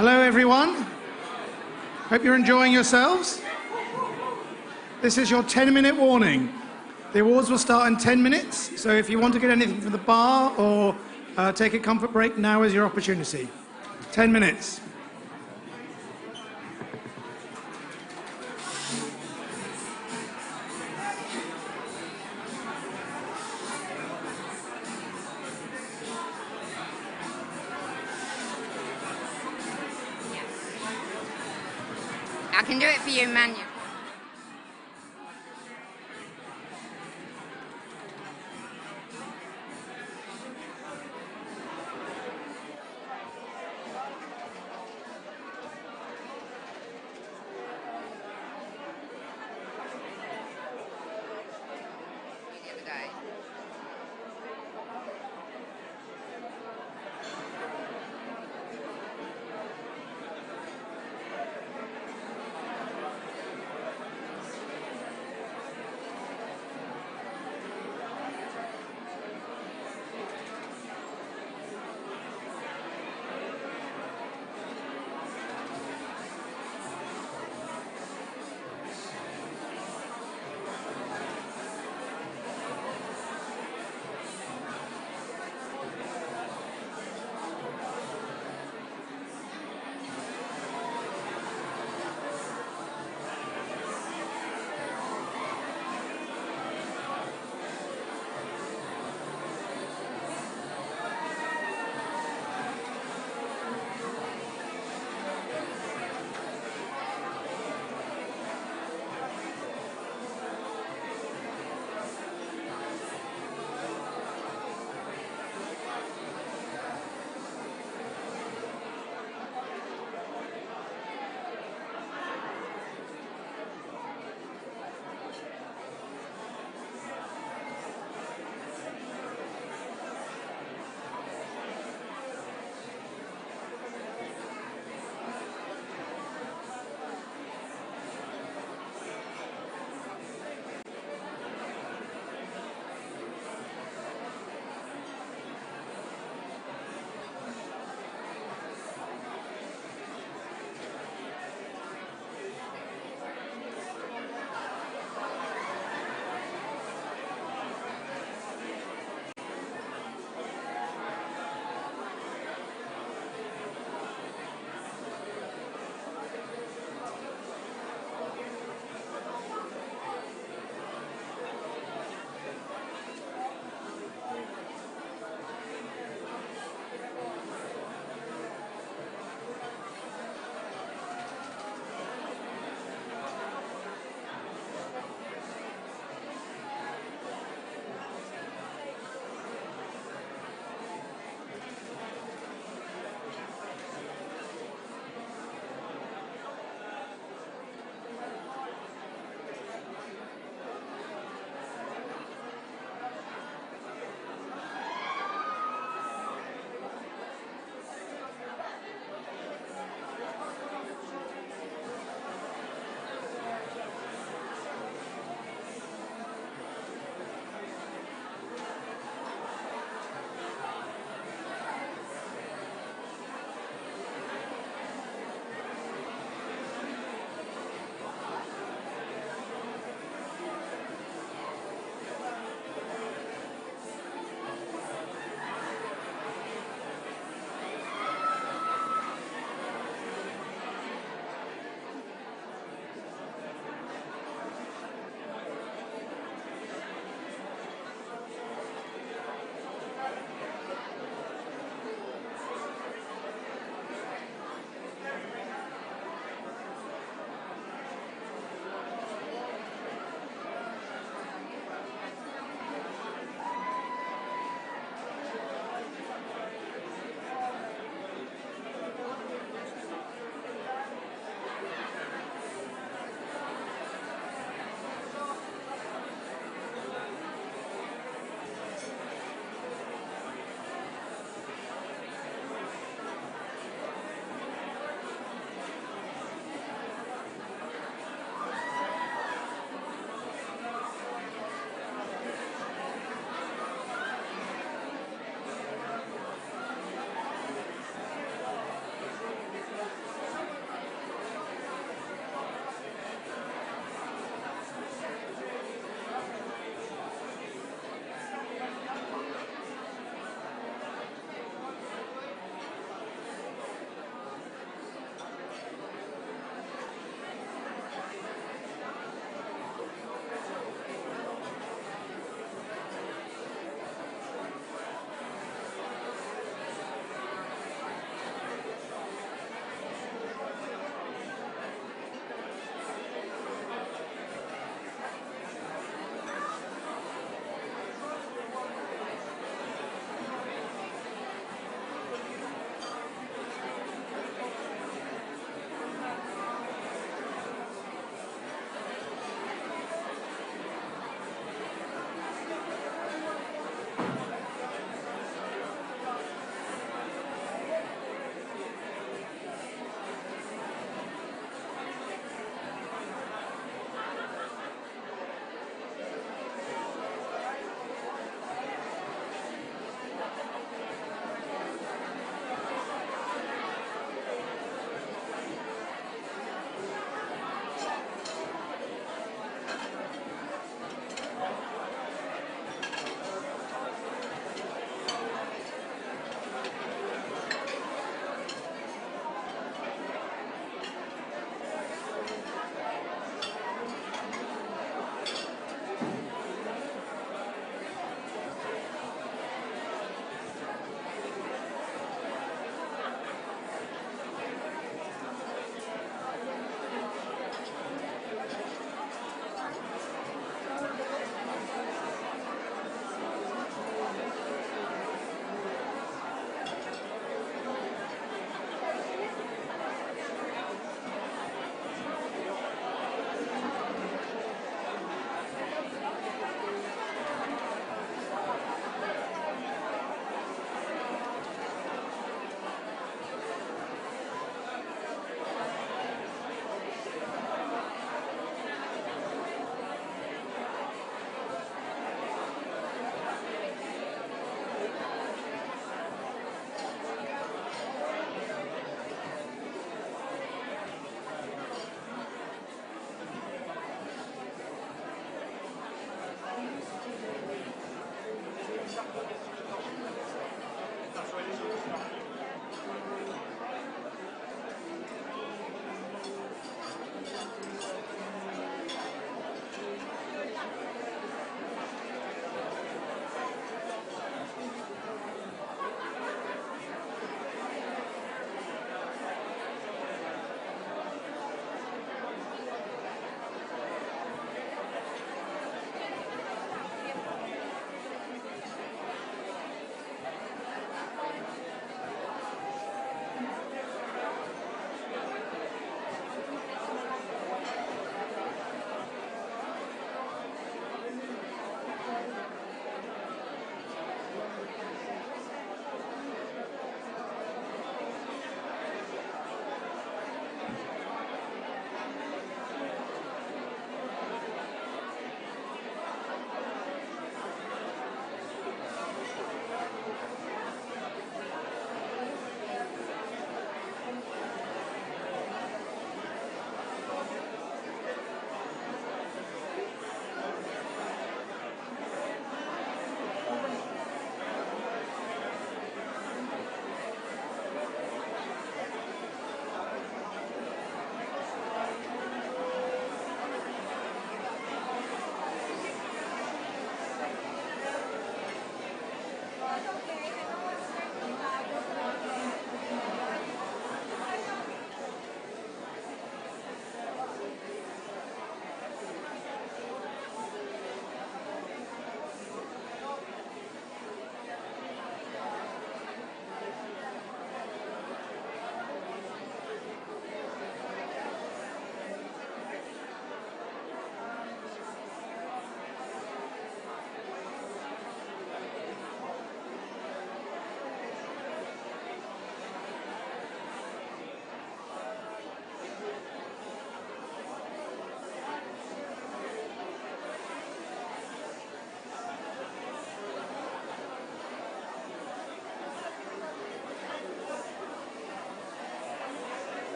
Hello everyone. Hope you're enjoying yourselves. This is your 10-minute warning. The awards will start in 10 minutes, so if you want to get anything from the bar or take a comfort break, now is your opportunity. 10 minutes. I can do it for you, Manu. The other guy.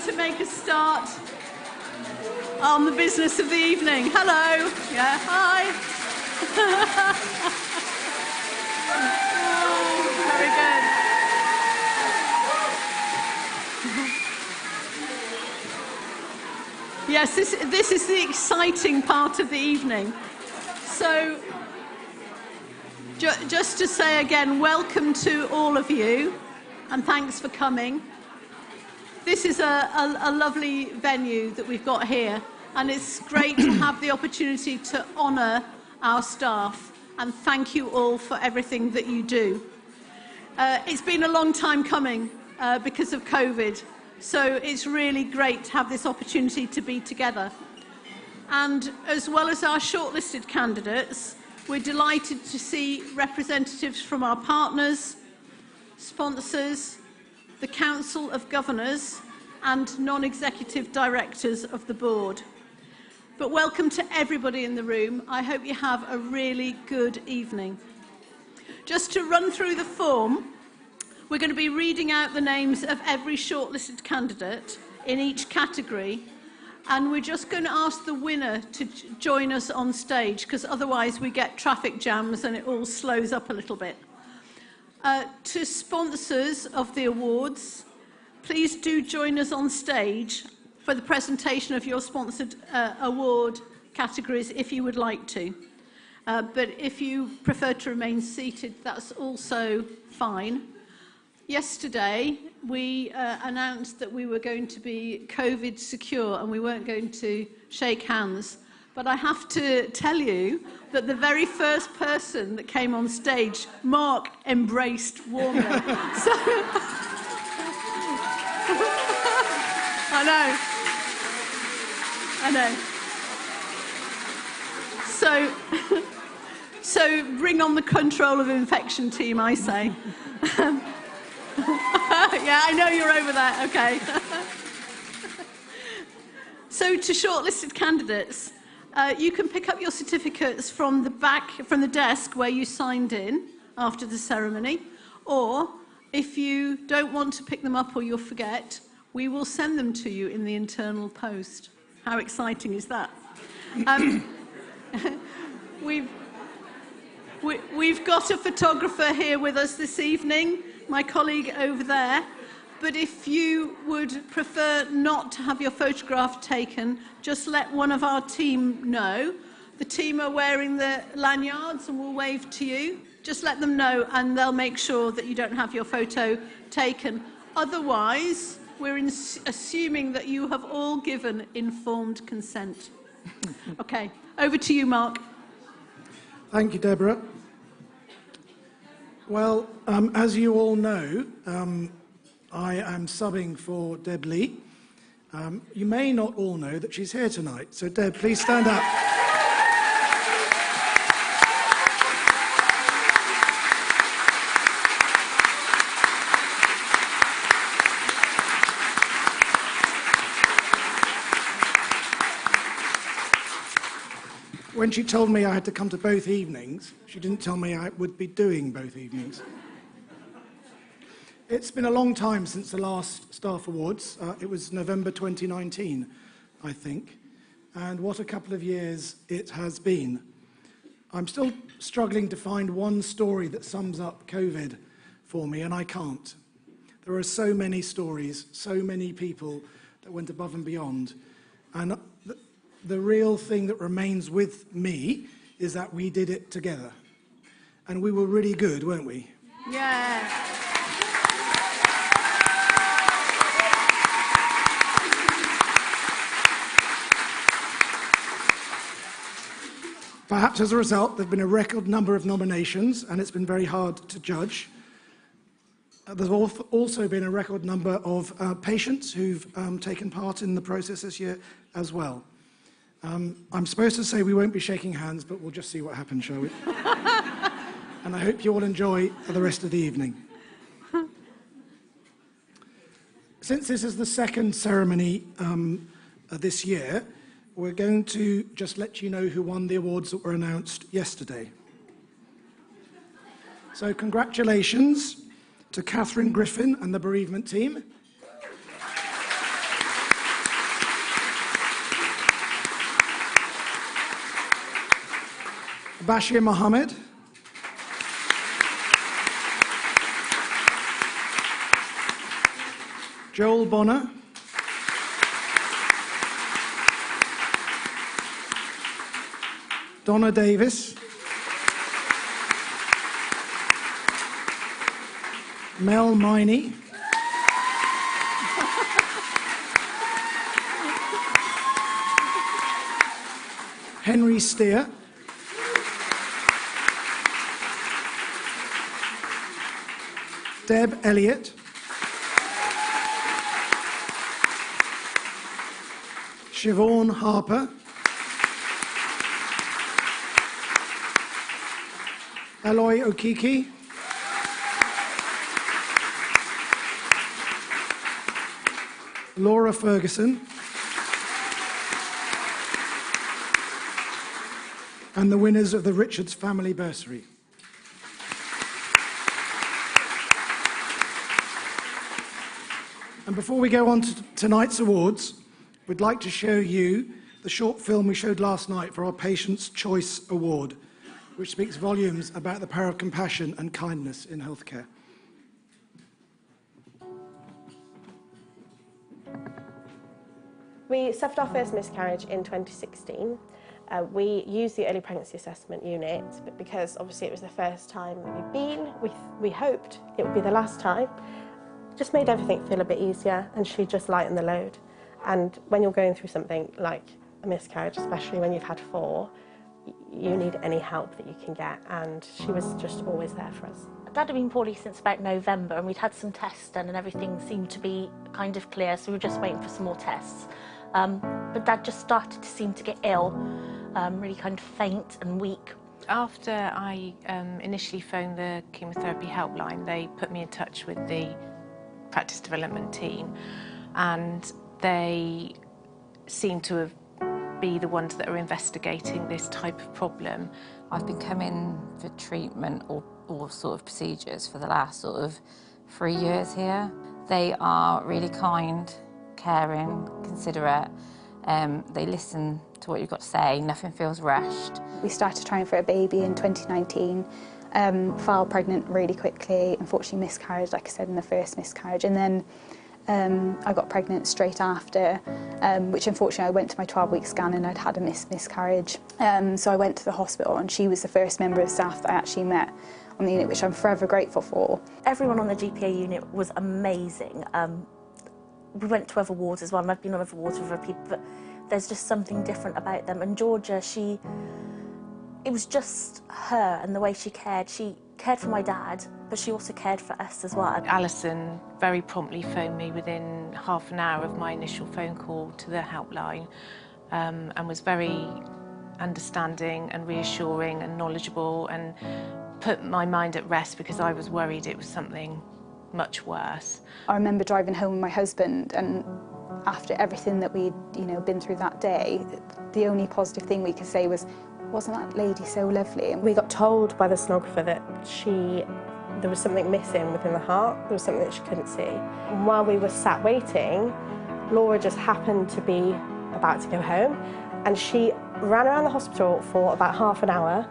to make a start on the business of the evening. Hello. Yeah, hi. Oh, very good. Yes, this is the exciting part of the evening. So, just to say again, welcome to all of you, and thanks for coming. This is a lovely venue that we've got here, and it's great to have the opportunity to honour our staff, and thank you all for everything that you do. It's been a long time coming because of COVID, so it's really great to have this opportunity to be together. And as well as our shortlisted candidates, we're delighted to see representatives from our partners, sponsors, the Council of Governors and non-executive directors of the board. But welcome to everybody in the room. I hope you have a really good evening. Just to run through the form, we're going to be reading out the names of every shortlisted candidate in each category, and we're just going to ask the winner to join us on stage, because otherwise we get traffic jams and it all slows up a little bit. To sponsors of the awards, please do join us on stage for the presentation of your sponsored award categories if you would like to. But if you prefer to remain seated, that's also fine. Yesterday, we announced that we were going to be COVID secure and we weren't going to shake hands. But I have to tell you that the very first person that came on stage, Mark embraced warmly. So, I know. So bring on the control of infection team, I say. Yeah, I know you're over that. Okay. So to shortlisted candidates, you can pick up your certificates from the desk where you signed in after the ceremony, or if you don't want to pick them up or you'll forget, we will send them to you in the internal post. How exciting is that? We've got a photographer here with us this evening, my colleague over there. But if you would prefer not to have your photograph taken, just let one of our team know. The team are wearing the lanyards and will wave to you. Just let them know and they'll make sure that you don't have your photo taken. Otherwise, we're assuming that you have all given informed consent. Okay, over to you, Mark. Thank you, Deborah. Well, as you all know, I am subbing for Deb Lee. You may not all know that she's here tonight, so Deb, please stand up. When she told me I had to come to both evenings, she didn't tell me I would be doing both evenings. It's been a long time since the last Staff Awards. It was November 2019, I think. And what a couple of years it has been. I'm still struggling to find one story that sums up COVID for me, and I can't. There are so many stories, so many people that went above and beyond. And the real thing that remains with me is that we did it together. And we were really good, weren't we? Yeah. Perhaps as a result, there have been a record number of nominations, and it's been very hard to judge. There's also been a record number of patients who've taken part in the process this year as well. I'm supposed to say we won't be shaking hands, but we'll just see what happens, shall we? And I hope you all enjoy the rest of the evening. Since this is the second ceremony this year, we're going to just let you know who won the awards that were announced yesterday. So congratulations to Catherine Griffin and the bereavement team. Bashir Mohammed. Joel Bonner. Donna Davis. Mel Miney. Henry Steer. Deb Elliott. Siobhan Harper. Aloy Okiki. Laura Ferguson. And the winners of the Richards Family Bursary. And before we go on to tonight's awards, we'd like to show you the short film we showed last night for our Patient's Choice Award, which speaks volumes about the power of compassion and kindness in healthcare. We suffered our first miscarriage in 2016. We used the early pregnancy assessment unit, but because obviously it was the first time we'd been, we hoped it would be the last time. Just made everything feel a bit easier, and she just lightened the load. And when you're going through something like a miscarriage, especially when you've had 4, you need any help that you can get, and she was just always there for us. Dad had been poorly since about November, and we'd had some tests done and everything seemed to be kind of clear, so we were just waiting for some more tests. But Dad just started to seem to get ill, really kind of faint and weak. After I initially phoned the chemotherapy helpline, they put me in touch with the practice development team, and they seem to be the ones that are investigating this type of problem. I've been coming for treatment or sort of procedures for the last sort of 3 years here. They are really kind, caring, considerate. They listen to what you've got to say, nothing feels rushed. We started trying for a baby in 2019, fell pregnant really quickly, unfortunately miscarried, like I said, in the first miscarriage, and then I got pregnant straight after, which unfortunately I went to my 12-week scan and I'd had a miscarriage. So I went to the hospital, and she was the first member of staff that I actually met on the unit, which I'm forever grateful for. Everyone on the GPA unit was amazing. We went to other wards as well, and I've been on other wards with other people, but there's just something different about them. And Georgia, it was just her and the way she cared. She cared for my dad, but she also cared for us as well. Alison very promptly phoned me within half an hour of my initial phone call to the helpline, and was very understanding and reassuring and knowledgeable, and put my mind at rest because I was worried it was something much worse. I remember driving home with my husband, and after everything that we'd been through that day, the only positive thing we could say was, wasn't that lady so lovely? And we got told by the sonographer that there was something missing within the heart, there was something that she couldn't see. And while we were sat waiting, Laura just happened to be about to go home, and she ran around the hospital for about half an hour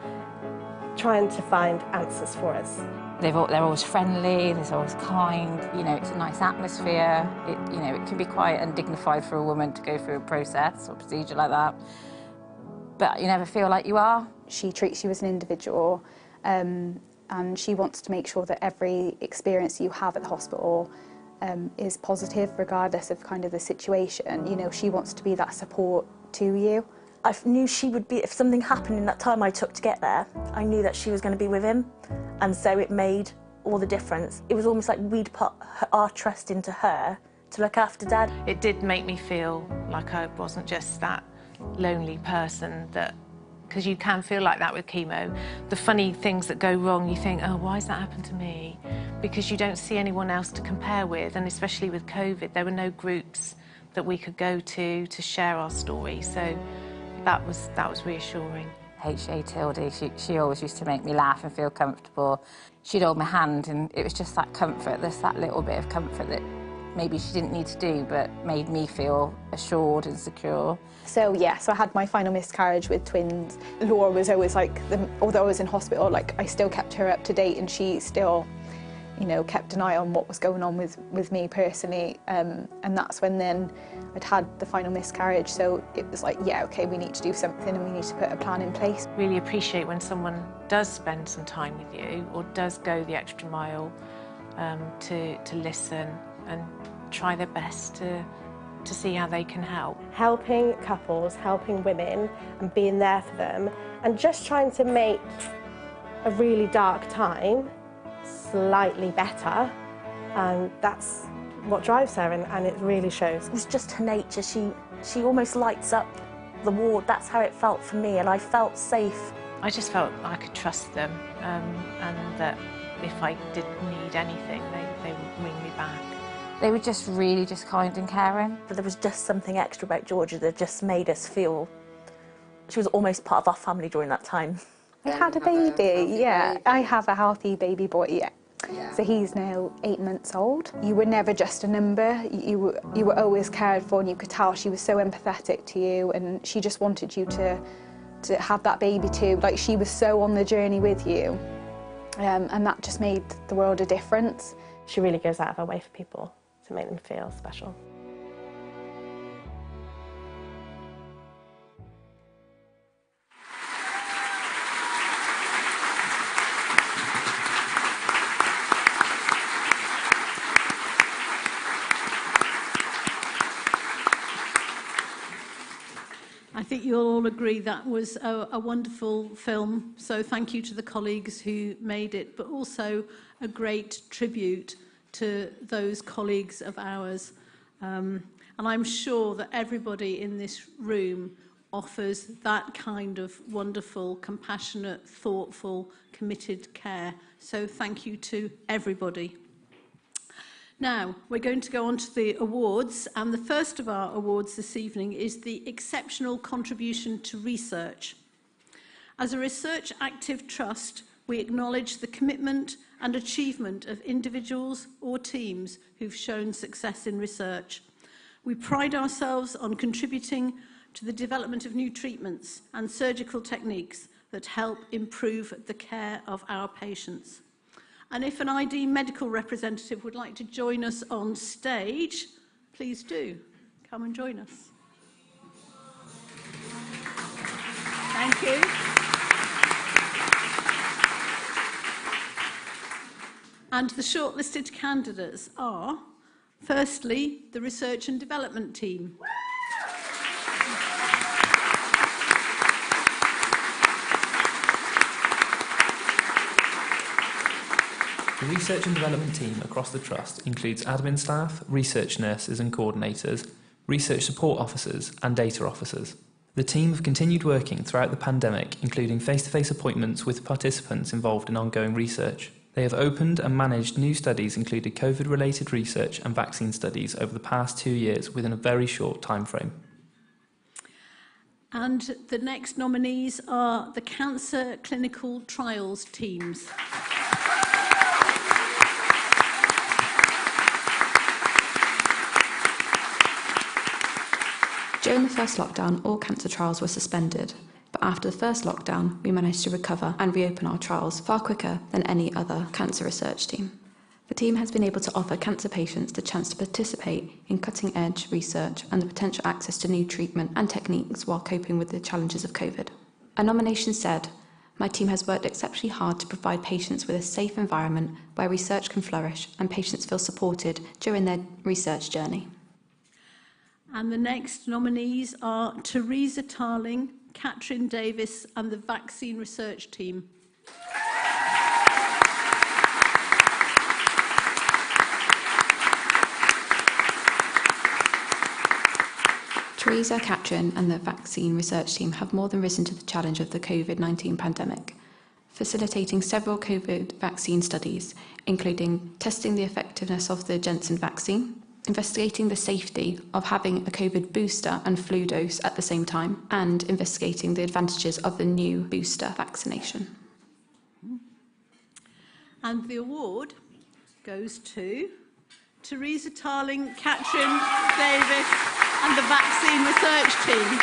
trying to find answers for us. They're always friendly, they're always kind, it's a nice atmosphere. It can be quite undignified for a woman to go through a process or procedure like that, but you never feel like you are. She treats you as an individual, and she wants to make sure that every experience you have at the hospital is positive, regardless of kind of the situation. She wants to be that support to you. I knew she would be, if something happened in that time I took to get there, I knew that she was going to be with him, and so it made all the difference. It was almost like we'd put our trust into her to look after Dad. It did make me feel like I wasn't just that lonely person, because you can feel like that with chemo. The funny things that go wrong, you think, oh, why has that happened to me? Because you don't see anyone else to compare with, and especially with COVID, there were no groups that we could go to share our story, so that was reassuring. HA Tildy, she always used to make me laugh and feel comfortable. She'd hold my hand, and it was just that comfort, that little bit of comfort that maybe she didn't need to do, but made me feel assured and secure. So yeah, so I had my final miscarriage with twins. Laura was always like, although I was in hospital, like I still kept her up to date, and she still, you know, kept an eye on what was going on with me personally. And that's when then I'd had the final miscarriage. So it was like, yeah, okay, we need to do something and we need to put a plan in place. Really appreciate when someone does spend some time with you or does go the extra mile to listen and try their best to see how they can help. Helping couples, helping women and being there for them and just trying to make a really dark time slightly better, and that's what drives her, and it really shows. It was just her nature. She almost lights up the ward. That's how it felt for me, and I felt safe. I just felt I could trust them, and that if I did need anything, they would ring me back. They were just really just kind and caring. But there was just something extra about Georgia that just made us feel she was almost part of our family during that time. I had a baby, yeah. I have a healthy baby boy, yeah. So he's now 8 months old. You were never just a number. You were always cared for, and you could tell she was so empathetic to you, and she just wanted you to have that baby too. Like, she was so on the journey with you, and that just made the world a difference. She really goes out of her way for people to make them feel special. I think you'll all agree that was a wonderful film, so thank you to the colleagues who made it, but also a great tribute to those colleagues of ours. And I'm sure that everybody in this room offers that kind of wonderful, compassionate, thoughtful, committed care. So thank you to everybody. Now, we're going to go on to the awards, and the first of our awards this evening is the Exceptional Contribution to Research. As a research active trust, we acknowledge the commitment and achievement of individuals or teams who've shown success in research. We pride ourselves on contributing to the development of new treatments and surgical techniques that help improve the care of our patients. And if an ID medical representative would like to join us on stage, please do. Come and join us. Thank you. And the shortlisted candidates are, firstly, the Research and Development team. The Research and Development team across the Trust includes admin staff, research nurses and coordinators, research support officers and data officers. The team have continued working throughout the pandemic, including face-to-face appointments with participants involved in ongoing research. They have opened and managed new studies including COVID-related research and vaccine studies over the past 2 years within a very short time frame. And the next nominees are the Cancer Clinical Trials teams. During the first lockdown, all cancer trials were suspended, but after the first lockdown, we managed to recover and reopen our trials far quicker than any other cancer research team. The team has been able to offer cancer patients the chance to participate in cutting-edge research and the potential access to new treatment and techniques while coping with the challenges of COVID. A nomination said, "My team has worked exceptionally hard to provide patients with a safe environment where research can flourish and patients feel supported during their research journey." And the next nominees are Teresa Tarling, Catherine Davis and the Vaccine Research Team. Teresa, Catherine and the Vaccine Research Team have more than risen to the challenge of the COVID-19 pandemic, facilitating several COVID vaccine studies, including testing the effectiveness of the Janssen vaccine, investigating the safety of having a COVID booster and flu dose at the same time, and investigating the advantages of the new booster vaccination. And the award goes to Teresa Tarling, Catherine Davis, and the vaccine research team.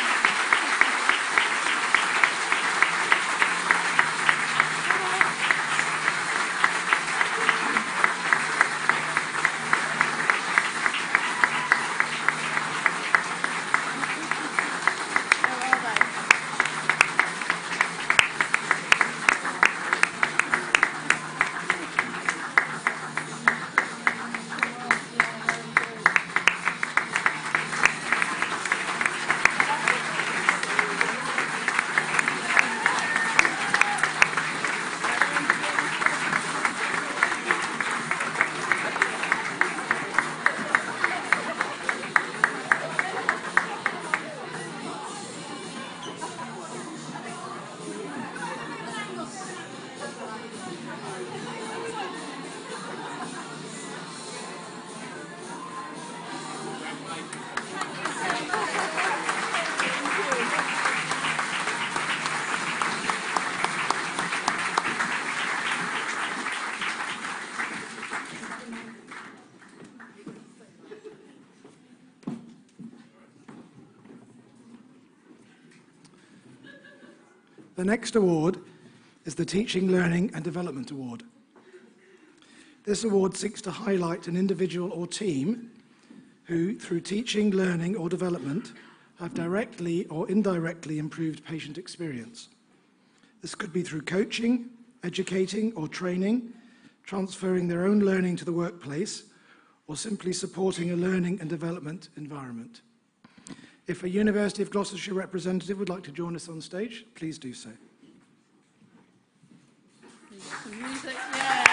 The next award is the Teaching, Learning and Development Award. This award seeks to highlight an individual or team who, through teaching, learning or development, have directly or indirectly improved patient experience. This could be through coaching, educating or training, transferring their own learning to the workplace, or simply supporting a learning and development environment. If a University of Gloucestershire representative would like to join us on stage, please do so. Some music, yeah.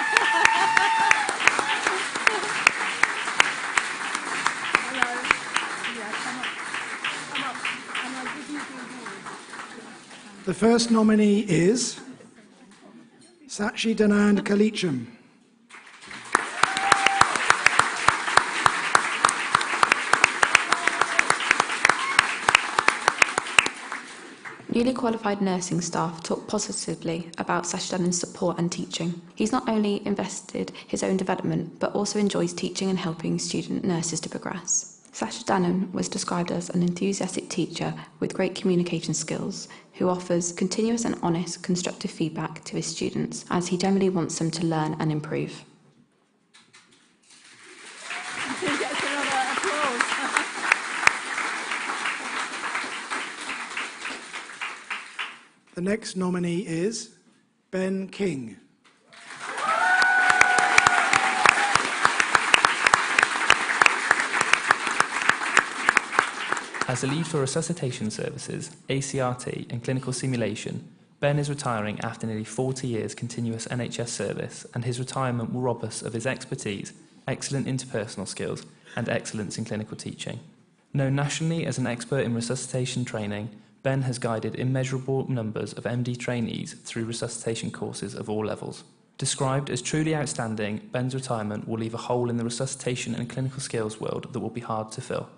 Hello. Yeah, come up. And I'll give you the award. The first nominee is Sachi Danand Kalicham. Newly qualified nursing staff talk positively about Sashdanan's support and teaching. He's not only invested his own development, but also enjoys teaching and helping student nurses to progress. Sashdanan was described as an enthusiastic teacher with great communication skills, who offers continuous and honest constructive feedback to his students, as he generally wants them to learn and improve. He gets another applause. The next nominee is Ben King. As a lead for resuscitation services, ACRT and clinical simulation, Ben is retiring after nearly 40 years continuous NHS service, and his retirement will rob us of his expertise, excellent interpersonal skills and excellence in clinical teaching. Known nationally as an expert in resuscitation training, Ben has guided immeasurable numbers of MD trainees through resuscitation courses of all levels. Described as truly outstanding, Ben's retirement will leave a hole in the resuscitation and clinical skills world that will be hard to fill.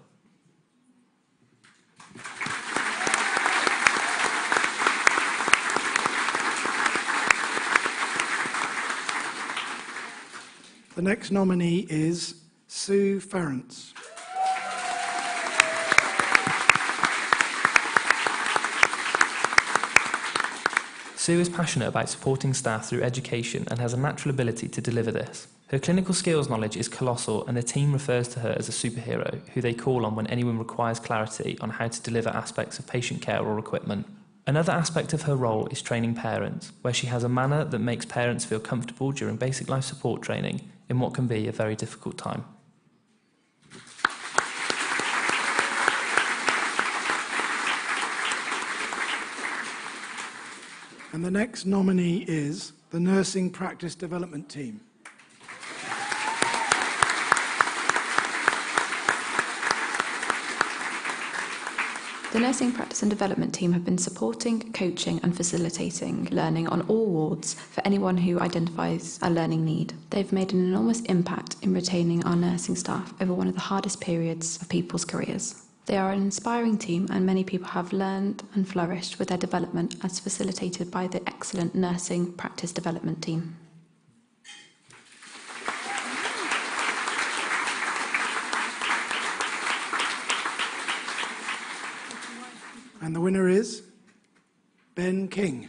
The next nominee is Sue Ferrance. Sue is passionate about supporting staff through education and has a natural ability to deliver this. Her clinical skills knowledge is colossal, and the team refers to her as a superhero who they call on when anyone requires clarity on how to deliver aspects of patient care or equipment. Another aspect of her role is training parents, where she has a manner that makes parents feel comfortable during basic life support training in what can be a very difficult time. And the next nominee is the Nursing Practice Development Team. The Nursing Practice and Development Team have been supporting, coaching and facilitating learning on all wards for anyone who identifies a learning need. They've made an enormous impact in retaining our nursing staff over one of the hardest periods of people's careers. They are an inspiring team, and many people have learned and flourished with their development as facilitated by the excellent Nursing Practice Development Team. And the winner is Ben King.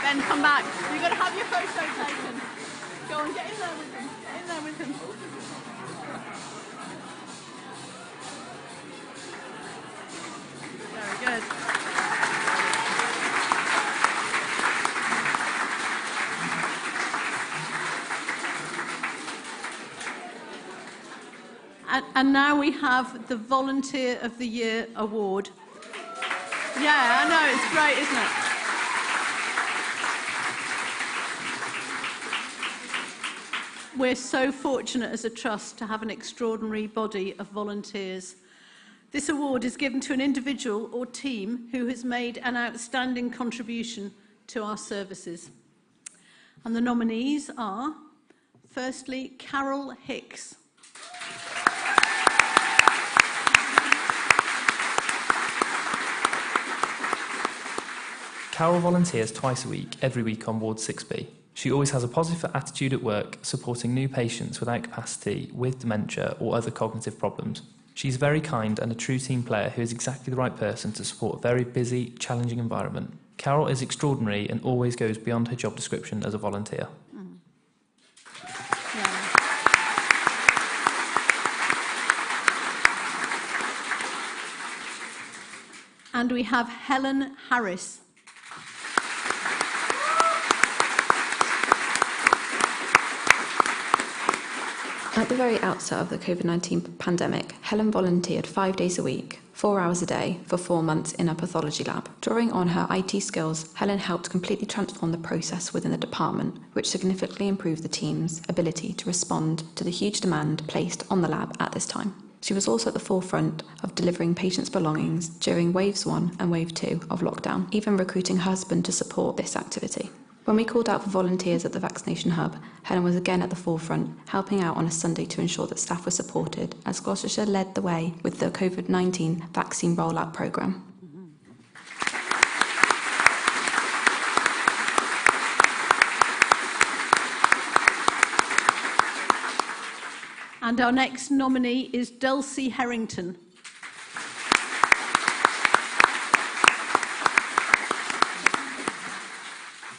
Ben, come back. You've got to have your photo taken. Go on, get in there with him. Get in there with him. Very good. And now we have the Volunteer of the Year award. Yeah, I know, it's great, isn't it? We're so fortunate as a trust to have an extraordinary body of volunteers. This award is given to an individual or team who has made an outstanding contribution to our services. And the nominees are, firstly, Carol Hicks. Carol volunteers twice a week, every week on Ward 6B. She always has a positive attitude at work, supporting new patients without capacity, with dementia or other cognitive problems. She's very kind and a true team player who is exactly the right person to support a very busy, challenging environment. Carol is extraordinary and always goes beyond her job description as a volunteer. And we have Helen Harris. At the very outset of the COVID-19 pandemic, Helen volunteered 5 days a week, 4 hours a day, for 4 months in a pathology lab. Drawing on her IT skills, Helen helped completely transform the process within the department, which significantly improved the team's ability to respond to the huge demand placed on the lab at this time. She was also at the forefront of delivering patients' belongings during Waves 1 and Wave 2 of lockdown, even recruiting her husband to support this activity. When we called out for volunteers at the vaccination hub, Helen was again at the forefront, helping out on a Sunday to ensure that staff were supported, as Gloucestershire led the way with the COVID-19 vaccine rollout programme. And our next nominee is Dulcie Harrington.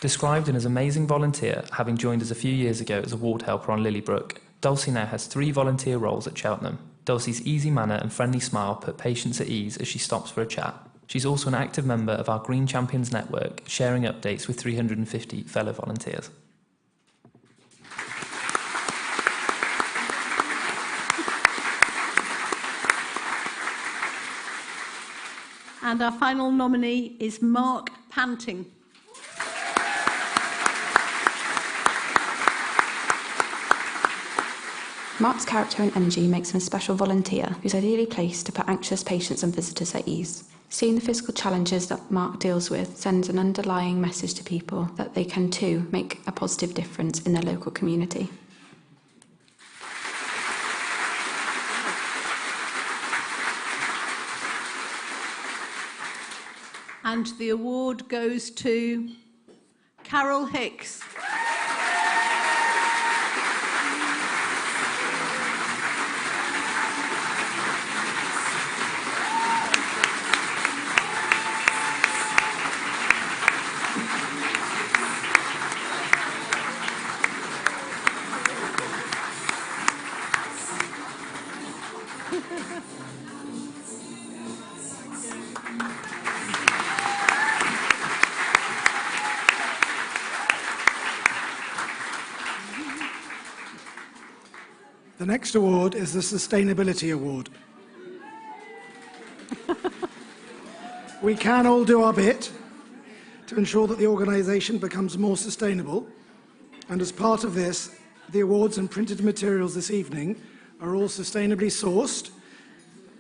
Described as an amazing volunteer, having joined us a few years ago as a ward helper on Lilybrook, Dulcie now has 3 volunteer roles at Cheltenham. Dulcie's easy manner and friendly smile put patients at ease as she stops for a chat. She's also an active member of our Green Champions network, sharing updates with 350 fellow volunteers. And our final nominee is Mark Panting. Mark's character and energy makes him a special volunteer who's ideally placed to put anxious patients and visitors at ease. Seeing the physical challenges that Mark deals with sends an underlying message to people that they can too make a positive difference in their local community. And the award goes to Carol Hicks. The next award is the Sustainability Award. We can all do our bit to ensure that the organisation becomes more sustainable, and as part of this, the awards and printed materials this evening are all sustainably sourced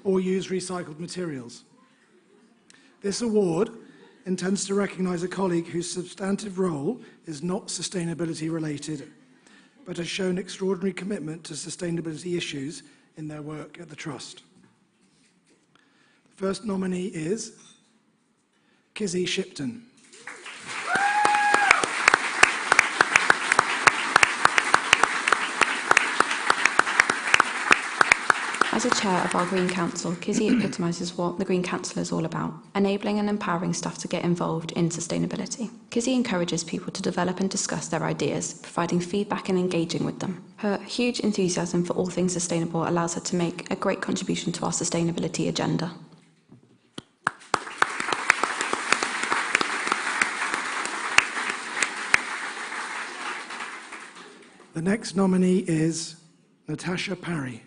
or use recycled materials. This award intends to recognise a colleague whose substantive role is not sustainability related, but has shown extraordinary commitment to sustainability issues in their work at the Trust. The first nominee is Kizzy Shipton. As a chair of our Green Council, Kizzy epitomises what the Green Council is all about, enabling and empowering staff to get involved in sustainability. Kizzy encourages people to develop and discuss their ideas, providing feedback and engaging with them. Her huge enthusiasm for all things sustainable allows her to make a great contribution to our sustainability agenda. The next nominee is Natasha Parry.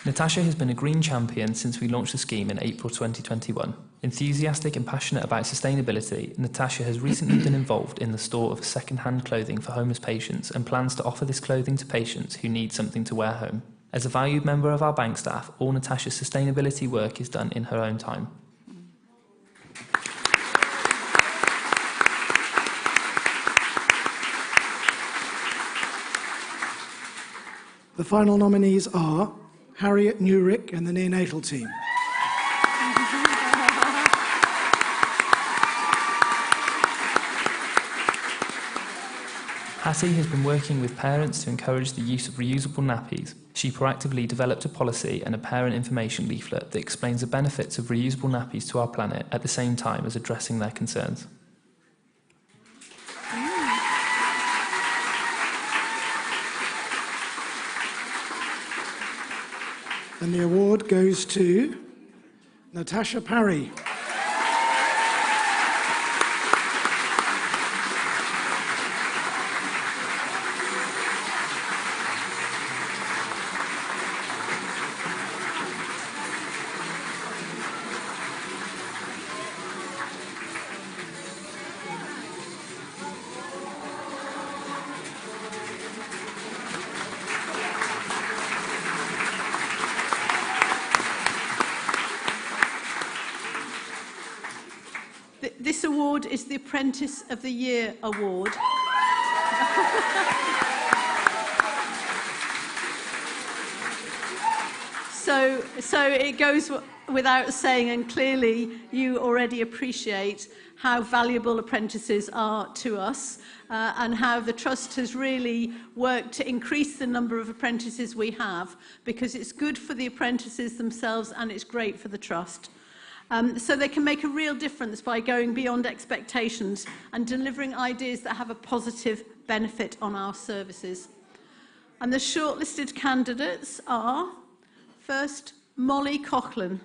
Natasha has been a green champion since we launched the scheme in April 2021. Enthusiastic and passionate about sustainability, Natasha has recently been involved in the store of second-hand clothing for homeless patients and plans to offer this clothing to patients who need something to wear home. As a valued member of our bank staff, all Natasha's sustainability work is done in her own time. The final nominees are Harriet Newrick and the neonatal team. Hattie has been working with parents to encourage the use of reusable nappies. She proactively developed a policy and a parent information leaflet that explains the benefits of reusable nappies to our planet at the same time as addressing their concerns. And the award goes to Natasha Parry. This award is the Apprentice of the Year award. So it goes without saying, and clearly you already appreciate how valuable apprentices are to us and how the Trust has really worked to increase the number of apprentices we have, because it's good for the apprentices themselves and it's great for the Trust. So they can make a real difference by going beyond expectations and delivering ideas that have a positive benefit on our services. And the shortlisted candidates are, first, Molly Coughlin.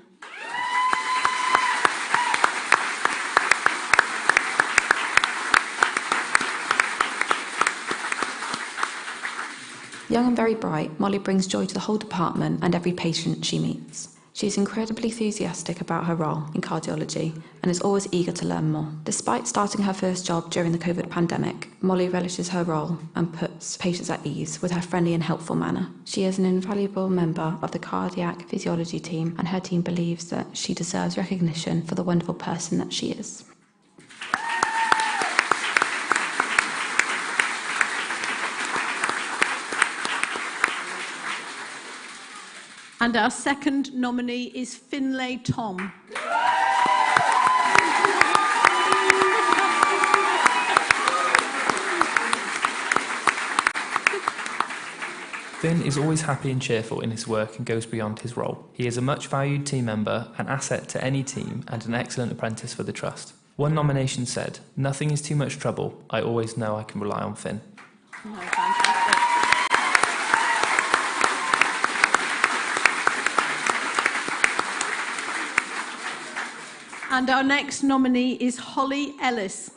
Young and very bright, Molly brings joy to the whole department and every patient she meets. She is incredibly enthusiastic about her role in cardiology and is always eager to learn more. Despite starting her first job during the COVID pandemic, Molly relishes her role and puts patients at ease with her friendly and helpful manner. She is an invaluable member of the cardiac physiology team, and her team believes that she deserves recognition for the wonderful person that she is. And our second nominee is Finlay Tom. Finn is always happy and cheerful in his work and goes beyond his role. He is a much valued team member, an asset to any team, and an excellent apprentice for the Trust. One nomination said, "Nothing is too much trouble. I always know I can rely on Finn." Oh, fantastic. And our next nominee is Holly Ellis.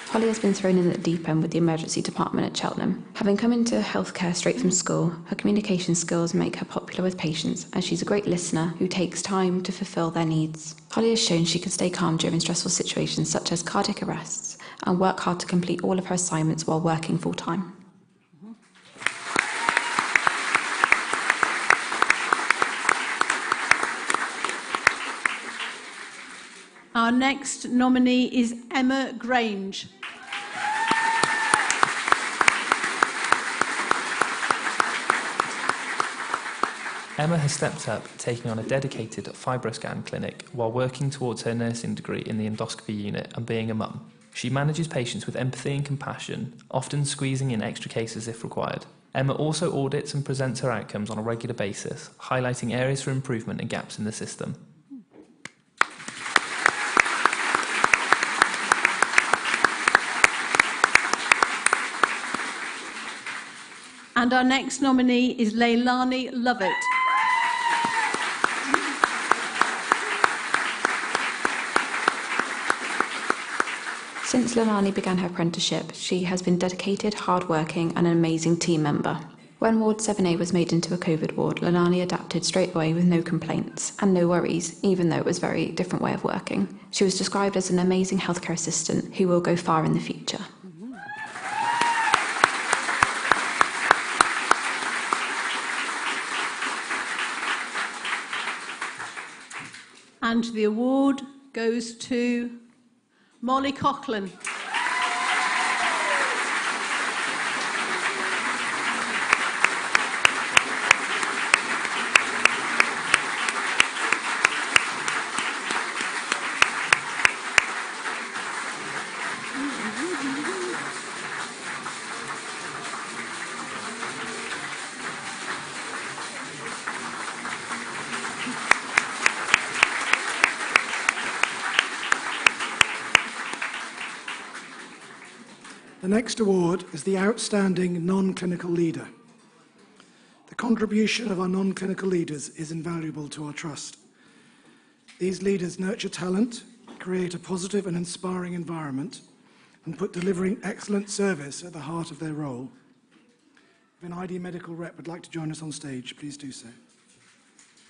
Holly has been thrown in at the deep end with the emergency department at Cheltenham. Having come into healthcare straight from school, her communication skills make her popular with patients, and she's a great listener who takes time to fulfil their needs. Holly has shown she can stay calm during stressful situations such as cardiac arrests and work hard to complete all of her assignments while working full-time. Our next nominee is Emma Grange. Emma has stepped up, taking on a dedicated fibroscan clinic while working towards her nursing degree in the endoscopy unit and being a mum. She manages patients with empathy and compassion, often squeezing in extra cases if required. Emma also audits and presents her outcomes on a regular basis, highlighting areas for improvement and gaps in the system. And our next nominee is Leilani Lovett. Since Leilani began her apprenticeship, she has been dedicated, hard-working and an amazing team member. When Ward 7A was made into a COVID ward, Leilani adapted straight away with no complaints and no worries, even though it was a very different way of working. She was described as an amazing healthcare assistant who will go far in the future. And the award goes to Molly Coughlin. The next award is the Outstanding Non-Clinical Leader. The contribution of our non-clinical leaders is invaluable to our trust. These leaders nurture talent, create a positive and inspiring environment, and put delivering excellent service at the heart of their role. If an ID medical rep would like to join us on stage, please do so.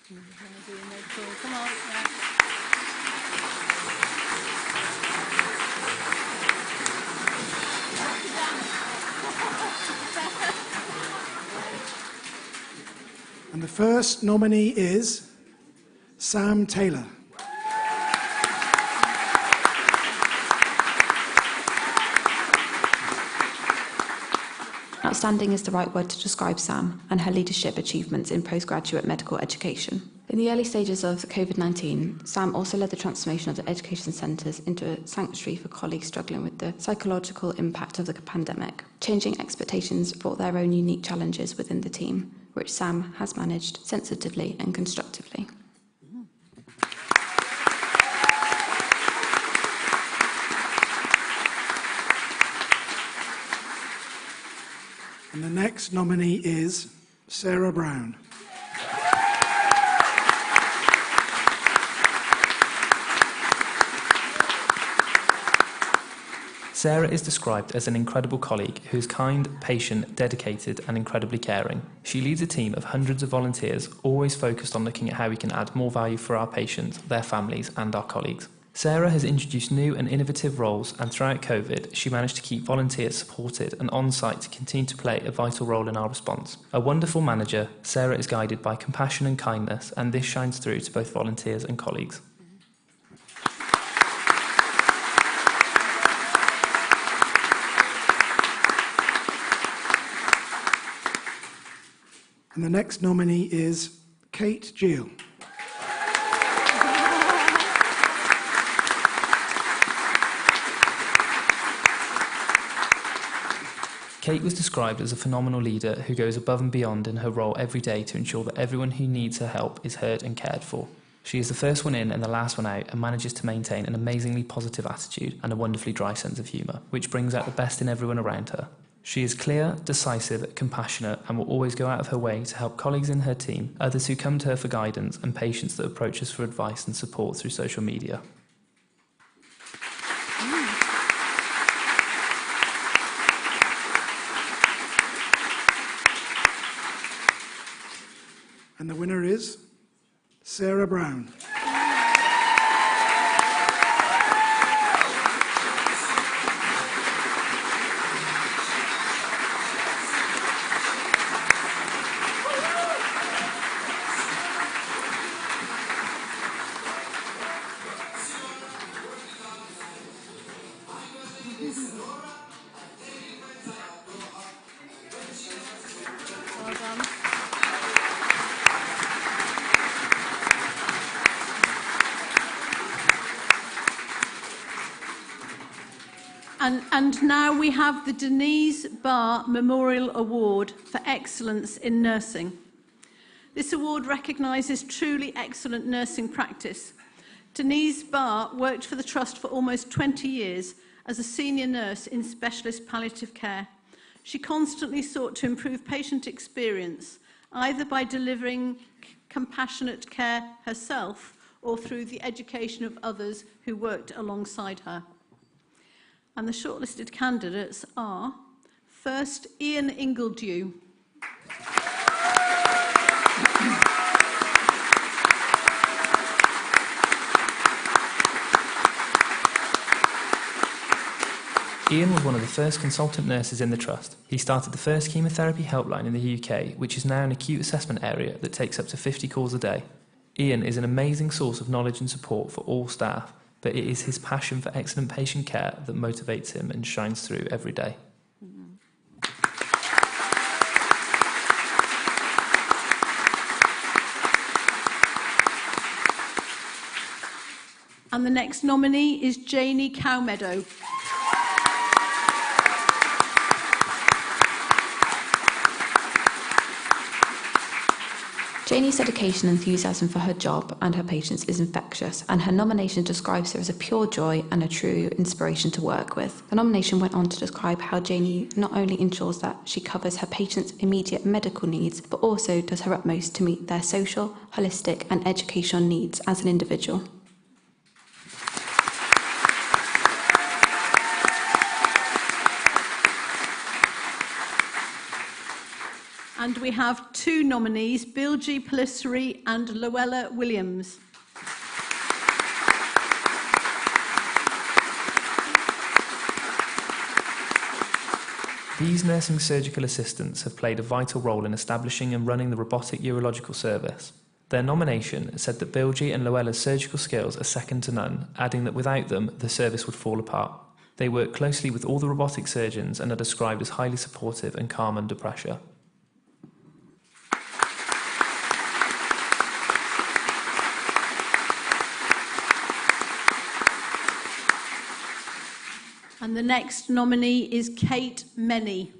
Come on. Yeah. And the first nominee is Sam Taylor. Outstanding is the right word to describe Sam and her leadership achievements in postgraduate medical education. In the early stages of COVID-19, Sam also led the transformation of the education centres into a sanctuary for colleagues struggling with the psychological impact of the pandemic. Changing expectations brought their own unique challenges within the team, which Sam has managed sensitively and constructively. And the next nominee is Sarah Brown. Sarah is described as an incredible colleague who is kind, patient, dedicated and incredibly caring. She leads a team of hundreds of volunteers, always focused on looking at how we can add more value for our patients, their families and our colleagues. Sarah has introduced new and innovative roles, and throughout COVID, she managed to keep volunteers supported and on site to continue to play a vital role in our response. A wonderful manager, Sarah is guided by compassion and kindness, and this shines through to both volunteers and colleagues. And the next nominee is Kate Gill. Kate was described as a phenomenal leader who goes above and beyond in her role every day to ensure that everyone who needs her help is heard and cared for. She is the first one in and the last one out and manages to maintain an amazingly positive attitude and a wonderfully dry sense of humour, which brings out the best in everyone around her. She is clear, decisive, compassionate and will always go out of her way to help colleagues in her team, others who come to her for guidance and patients that approach us for advice and support through social media. And the winner is Sarah Brown. And now we have the Denise Barr Memorial Award for Excellence in Nursing. This award recognises truly excellent nursing practice. Denise Barr worked for the Trust for almost 20 years as a senior nurse in specialist palliative care. She constantly sought to improve patient experience, either by delivering compassionate care herself or through the education of others who worked alongside her. And the shortlisted candidates are, first, Ian Ingledew. Ian was one of the first consultant nurses in the Trust. He started the first chemotherapy helpline in the UK, which is now an acute assessment area that takes up to 50 calls a day. Ian is an amazing source of knowledge and support for all staff, but it is his passion for excellent patient care that motivates him and shines through every day. And the next nominee is Janie Cowmeadow. Janie's dedication and enthusiasm for her job and her patients is infectious, and her nomination describes her as a pure joy and a true inspiration to work with. The nomination went on to describe how Janie not only ensures that she covers her patients' immediate medical needs, but also does her utmost to meet their social, holistic and educational needs as an individual. And we have two nominees, Bilgi Pelisseri and Luella Williams. These nursing surgical assistants have played a vital role in establishing and running the robotic urological service. Their nomination said that Bilgi and Luella's surgical skills are second to none, adding that without them, the service would fall apart. They work closely with all the robotic surgeons and are described as highly supportive and calm under pressure. And the next nominee is Kate Menny.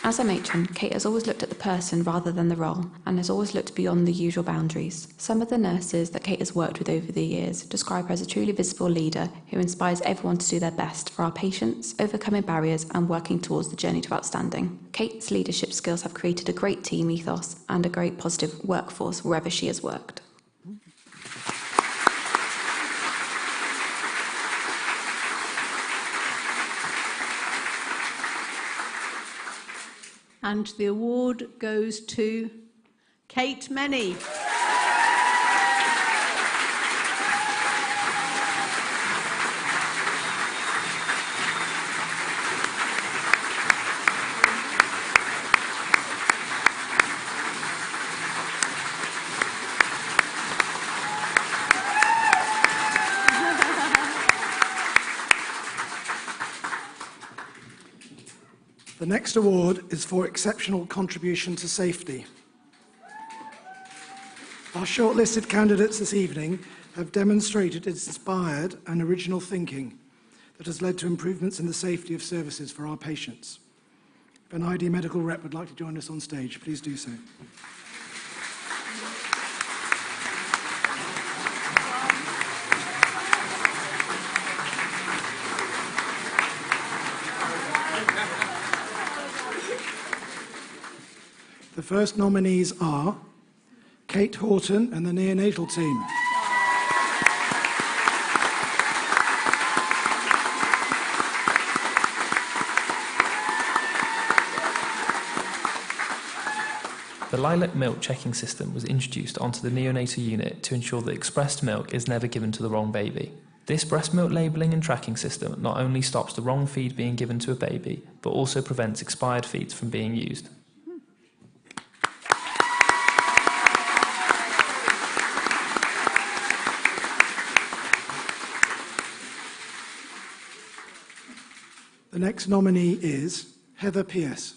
As a matron, Kate has always looked at the person rather than the role, and has always looked beyond the usual boundaries. Some of the nurses that Kate has worked with over the years describe her as a truly visible leader who inspires everyone to do their best for our patients, overcoming barriers and working towards the journey to outstanding. Kate's leadership skills have created a great team ethos and a great positive workforce wherever she has worked. And the award goes to Kate Menny. The next award is for exceptional contribution to safety. Our shortlisted candidates this evening have demonstrated inspired and original thinking that has led to improvements in the safety of services for our patients. If an ID medical rep would like to join us on stage, please do so. The first nominees are Kate Horton and the neonatal team. The Lilac milk checking system was introduced onto the neonatal unit to ensure that expressed milk is never given to the wrong baby. This breast milk labelling and tracking system not only stops the wrong feed being given to a baby, but also prevents expired feeds from being used. The next nominee is Heather Pierce.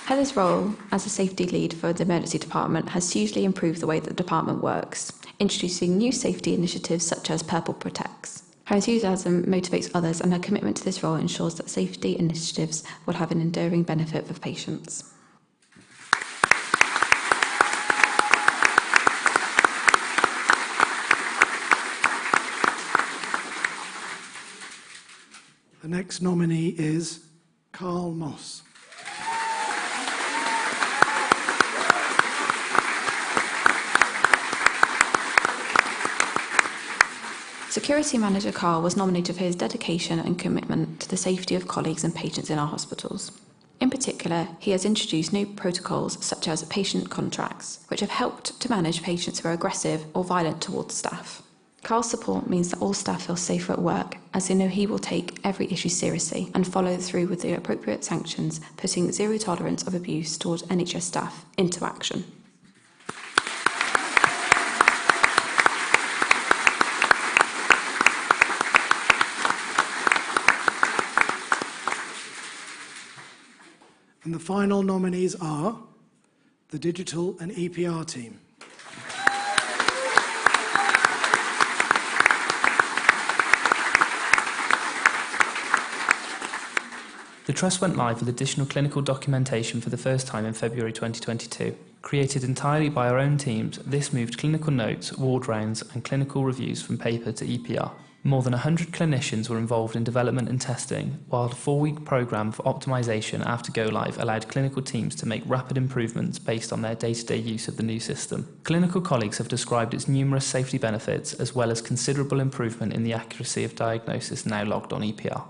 Heather's role as a safety lead for the emergency department has hugely improved the way that the department works, introducing new safety initiatives such as Purple Protects. Her enthusiasm motivates others, and her commitment to this role ensures that safety initiatives will have an enduring benefit for patients. The next nominee is Carl Moss. Security Manager Carl was nominated for his dedication and commitment to the safety of colleagues and patients in our hospitals. In particular, he has introduced new protocols such as patient contracts, which have helped to manage patients who are aggressive or violent towards staff. Carl's support means that all staff feel safer at work, as they know he will take every issue seriously and follow through with the appropriate sanctions, putting zero tolerance of abuse towards NHS staff into action. And the final nominees are the Digital and EPR team. The Trust went live with additional clinical documentation for the first time in February 2022. Created entirely by our own teams, this moved clinical notes, ward rounds and clinical reviews from paper to EPR. More than 100 clinicians were involved in development and testing, while the 4-week programme for optimisation after go live allowed clinical teams to make rapid improvements based on their day-to-day use of the new system. Clinical colleagues have described its numerous safety benefits, as well as considerable improvement in the accuracy of diagnosis now logged on EPR.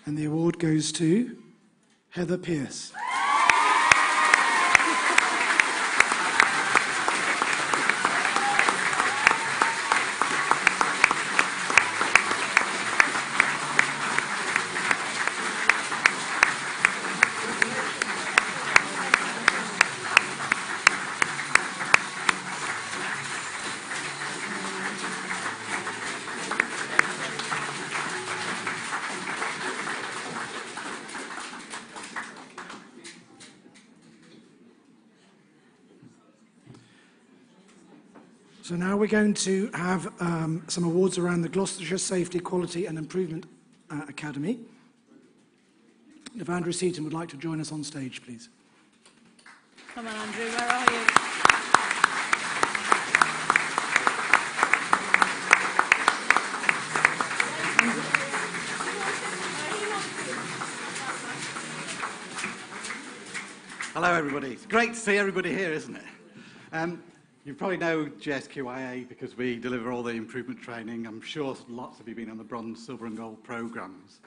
And the award goes to Heather Pearce. So now we're going to have some awards around the Gloucestershire Safety, Quality and Improvement Academy. If Andrew Seaton would like to join us on stage, please. Come on, Andrew, where are you? Hello, everybody. It's great to see everybody here, isn't it? You probably know GSQIA because we deliver all the improvement training. I'm sure lots of you have been on the bronze, silver and gold programmes.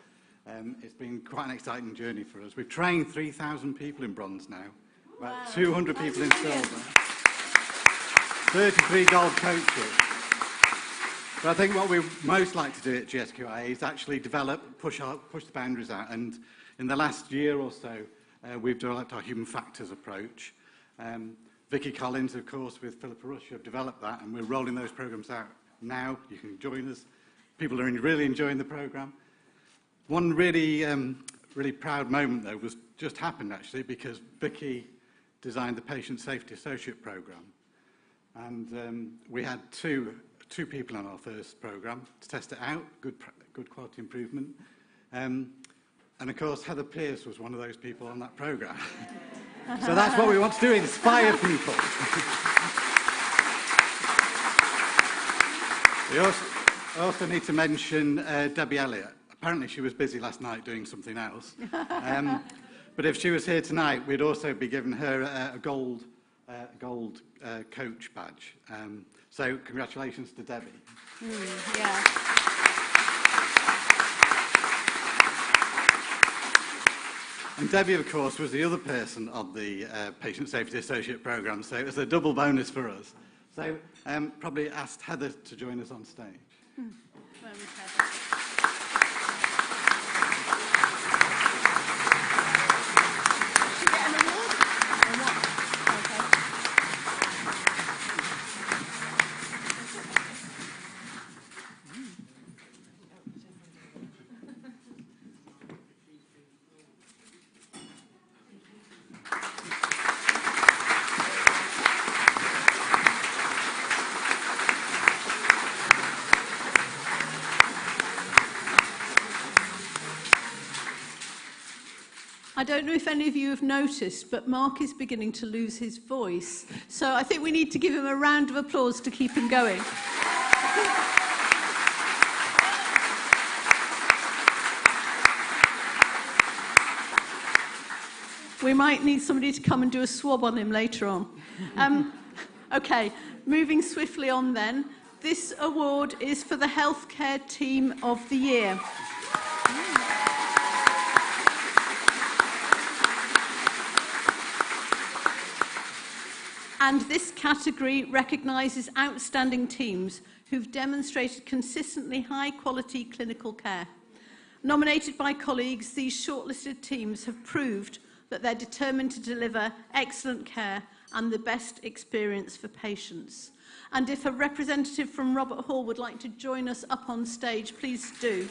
It's been quite an exciting journey for us. We've trained 3,000 people in bronze now, about 200 people in silver, 33 gold coaches. But I think what we most like to do at GSQIA is actually develop, push the boundaries out. And in the last year or so, we've developed our human factors approach. Vicky Collins, of course, with Philippa Rush, have developed that, and we're rolling those programmes out now. You can join us. People are really enjoying the programme. One really proud moment, though, was just happened, actually, because Vicky designed the Patient Safety Associate programme. And we had two people on our first programme to test it out, good quality improvement. And, of course, Heather Pearce was one of those people on that programme. So that's what we want to do, inspire people. We also need to mention Debbie Elliott. Apparently she was busy last night doing something else. But if she was here tonight, we'd also be giving her a gold coach badge. So congratulations to Debbie. Yeah. And Debbie, of course, was the other person on the Patient Safety Associate programme, so it was a double bonus for us. So probably asked Heather to join us on stage. Where is Heather? Did you get an award? Or what? Okay. I don't know if any of you have noticed, but Mark is beginning to lose his voice. So I think we need to give him a round of applause to keep him going. We might need somebody to come and do a swab on him later on. Okay, moving swiftly on then. This award is for the Healthcare Team of the Year. And this category recognises outstanding teams who've demonstrated consistently high-quality clinical care. Nominated by colleagues, these shortlisted teams have proved that they're determined to deliver excellent care and the best experience for patients. And if a representative from Robert Hall would like to join us up on stage, please do.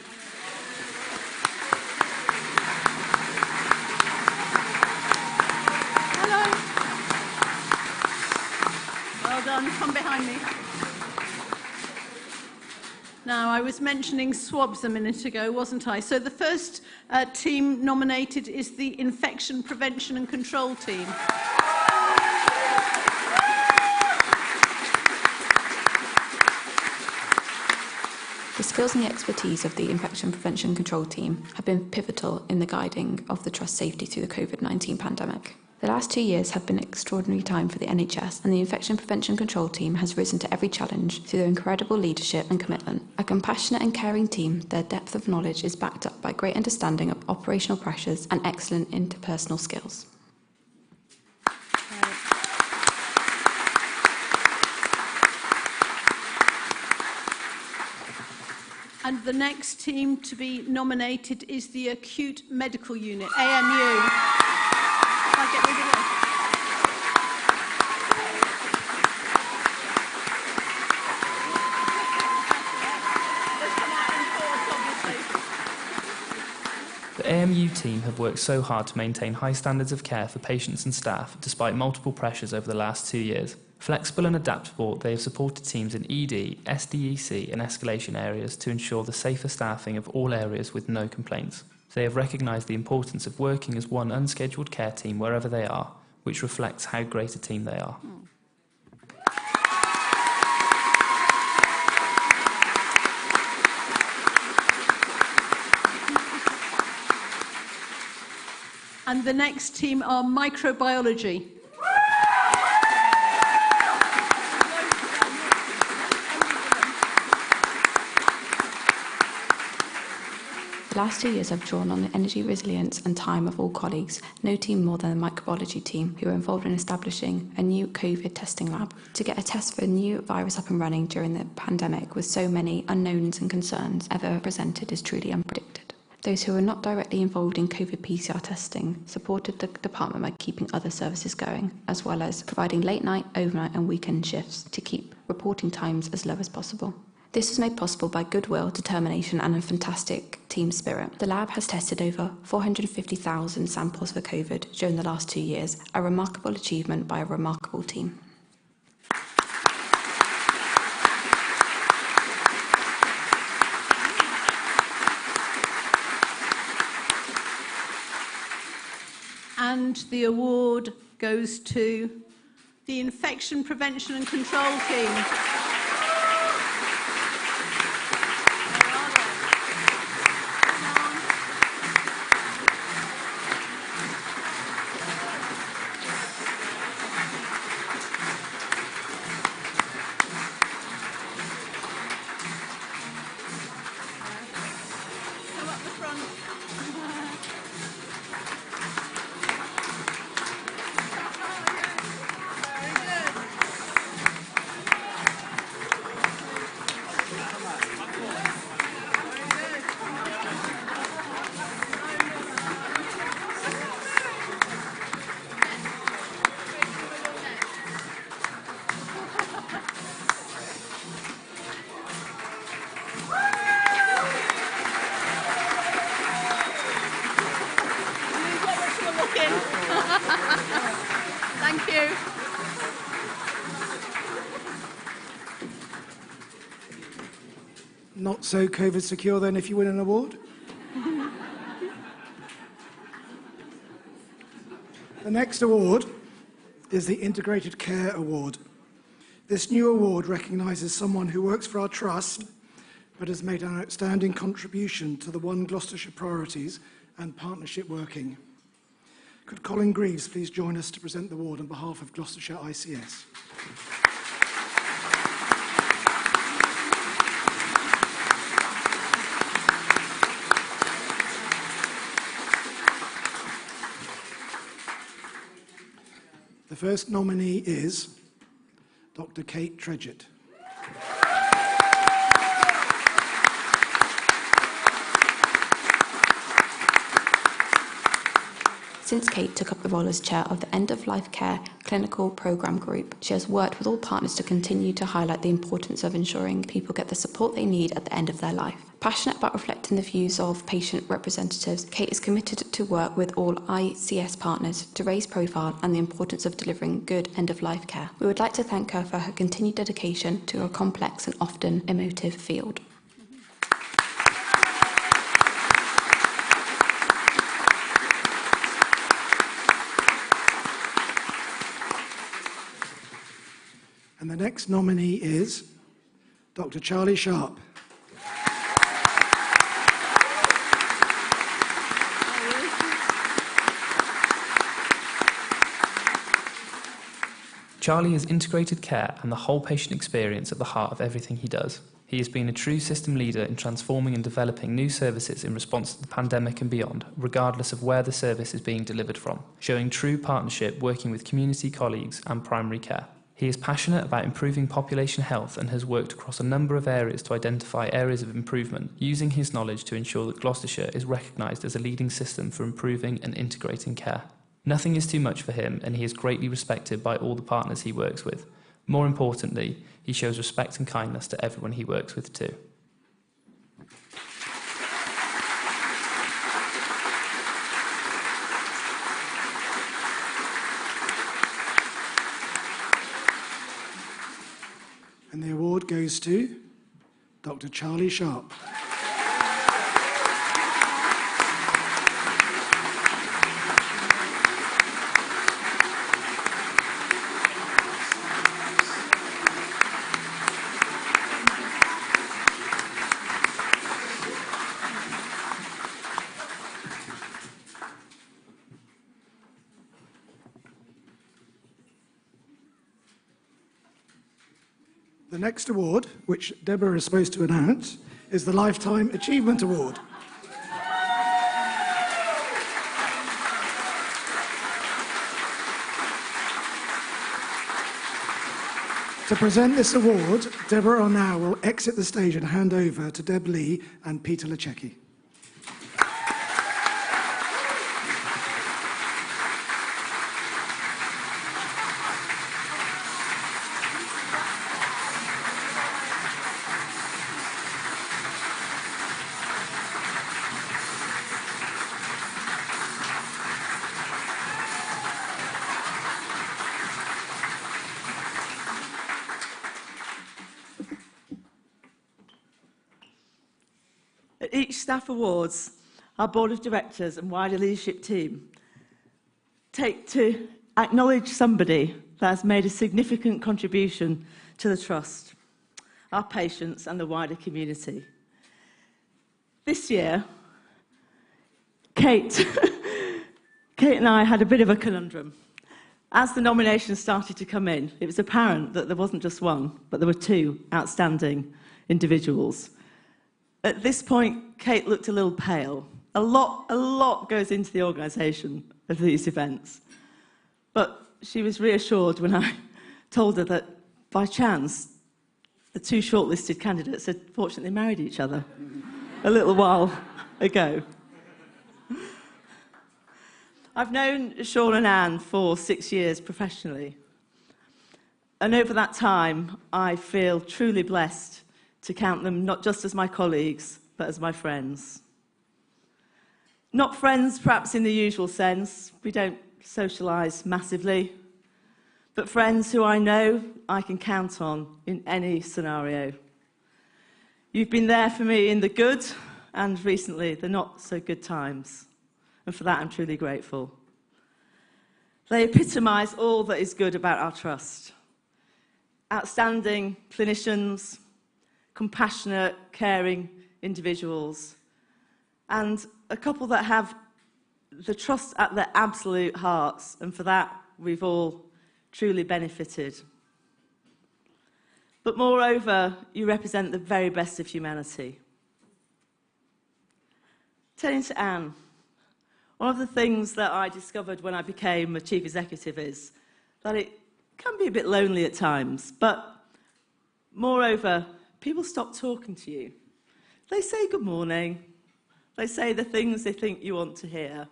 Hello. Well done. Come behind me. Now, I was mentioning swabs a minute ago, wasn't I? So the first team nominated is the Infection Prevention and Control team. The skills and the expertise of the Infection Prevention Control team have been pivotal in the guiding of the Trust's safety through the COVID-19 pandemic. The last 2 years have been an extraordinary time for the NHS, and the Infection Prevention Control team has risen to every challenge through their incredible leadership and commitment. A compassionate and caring team, their depth of knowledge is backed up by great understanding of operational pressures and excellent interpersonal skills. And the next team to be nominated is the Acute Medical Unit, AMU. If I get rid of this. The AMU team have worked so hard to maintain high standards of care for patients and staff despite multiple pressures over the last 2 years. Flexible and adaptable, they have supported teams in ED, SDEC and escalation areas to ensure the safer staffing of all areas with no complaints. They have recognised the importance of working as one unscheduled care team wherever they are, which reflects how great a team they are. And the next team are microbiology. The last 2 years have drawn on the energy, resilience and time of all colleagues, no team more than the microbiology team, who were involved in establishing a new COVID testing lab. To get a test for a new virus up and running during the pandemic with so many unknowns and concerns ever presented is truly unpredicted. Those who were not directly involved in COVID PCR testing supported the department by keeping other services going, as well as providing late night, overnight and weekend shifts to keep reporting times as low as possible. This was made possible by goodwill, determination and a fantastic team spirit. The lab has tested over 450,000 samples for COVID during the last 2 years, a remarkable achievement by a remarkable team. And the award goes to the Infection Prevention and Control team. Thank you. Not so COVID secure then if you win an award? The next award is the Integrated Care Award. This new award recognises someone who works for our trust but has made an outstanding contribution to the One Gloucestershire priorities and partnership working. Could Colin Greaves please join us to present the award on behalf of Gloucestershire ICS? The first nominee is Dr. Kate Tredgett. Since Kate took up the role as chair of the End of Life Care Clinical Programme Group, she has worked with all partners to continue to highlight the importance of ensuring people get the support they need at the end of their life. Passionate about reflecting the views of patient representatives, Kate is committed to work with all ICS partners to raise profile and the importance of delivering good end-of-life care. We would like to thank her for her continued dedication to a complex and often emotive field. And the next nominee is Dr. Charlie Sharp. Charlie has integrated care and the whole patient experience at the heart of everything he does. He has been a true system leader in transforming and developing new services in response to the pandemic and beyond, regardless of where the service is being delivered from, showing true partnership working with community colleagues and primary care. He is passionate about improving population health and has worked across a number of areas to identify areas of improvement, using his knowledge to ensure that Gloucestershire is recognised as a leading system for improving and integrating care. Nothing is too much for him, and he is greatly respected by all the partners he works with. More importantly, he shows respect and kindness to everyone he works with too. And the award goes to Dr. Charlie Sharp. The next award, which Deborah is supposed to announce, is the Lifetime Achievement Award. To present this award, Deborah now will exit the stage and hand over to Deb Lee and Peter Lechecki. At each staff awards, our board of directors and wider leadership team take to acknowledge somebody that has made a significant contribution to the trust, our patients and the wider community. This year, Kate and I had a bit of a conundrum. As the nominations started to come in, it was apparent that there wasn't just one, but there were two outstanding individuals. At this point, Kate looked a little pale. A lot goes into the organisation of these events. But she was reassured when I told her that, by chance, the two shortlisted candidates had fortunately married each other a little while ago. I've known Sean and Anne for 6 years professionally. And over that time, I feel truly blessed to count them not just as my colleagues, but as my friends. Not friends, perhaps in the usual sense. We don't socialise massively. But friends who I know I can count on in any scenario. You've been there for me in the good and recently the not so good times. And for that, I'm truly grateful. They epitomise all that is good about our trust. Outstanding clinicians, compassionate, caring individuals, and a couple that have the trust at their absolute hearts, and for that we've all truly benefited. But moreover, you represent the very best of humanity. Turning to Anne, one of the things that I discovered when I became a chief executive is that it can be a bit lonely at times, but moreover, people stop talking to you. They say good morning, they say the things they think you want to hear,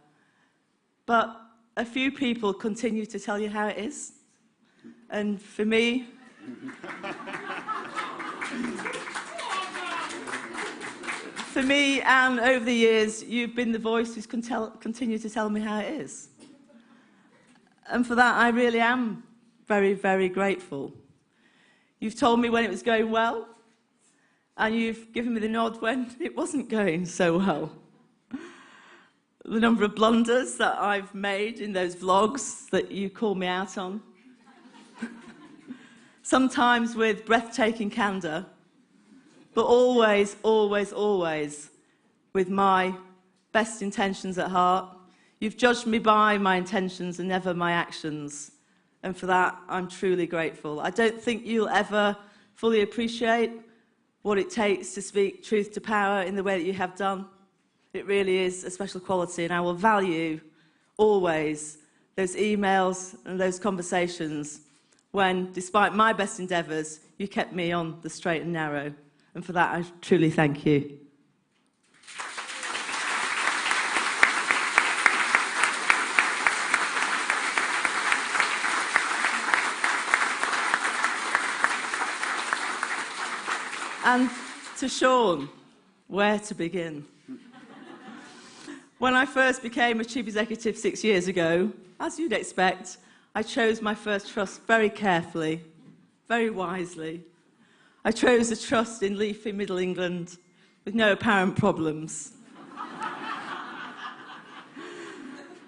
but a few people continue to tell you how it is. And for me, Anne, over the years, you've been the voice who's continued to tell me how it is. And for that, I really am very, very grateful. You've told me when it was going well, and you've given me the nod when it wasn't going so well. The number of blunders that I've made in those vlogs that you call me out on. Sometimes with breathtaking candour, but always, always, always with my best intentions at heart. You've judged me by my intentions and never my actions. And for that, I'm truly grateful. I don't think you'll ever fully appreciate what it takes to speak truth to power in the way that you have done. It really is a special quality, and I will value always those emails and those conversations when, despite my best endeavours, you kept me on the straight and narrow. And for that, I truly thank you. And to Sean, where to begin? When I first became a chief executive 6 years ago, as you'd expect, I chose my first trust very carefully, very wisely. I chose a trust in leafy Middle England with no apparent problems.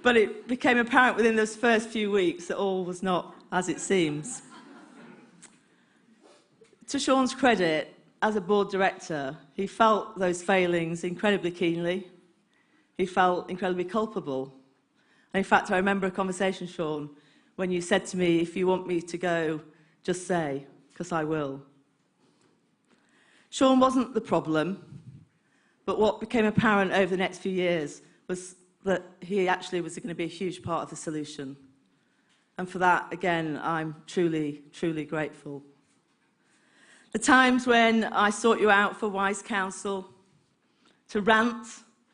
But it became apparent within those first few weeks that all was not as it seems. To Sean's credit, as a board director, he felt those failings incredibly keenly. He felt incredibly culpable. And in fact, I remember a conversation, Sean, when you said to me, if you want me to go, just say, because I will. Sean wasn't the problem, but what became apparent over the next few years was that he actually was going to be a huge part of the solution. And for that, again, I'm truly, truly grateful. The times when I sought you out for wise counsel, to rant,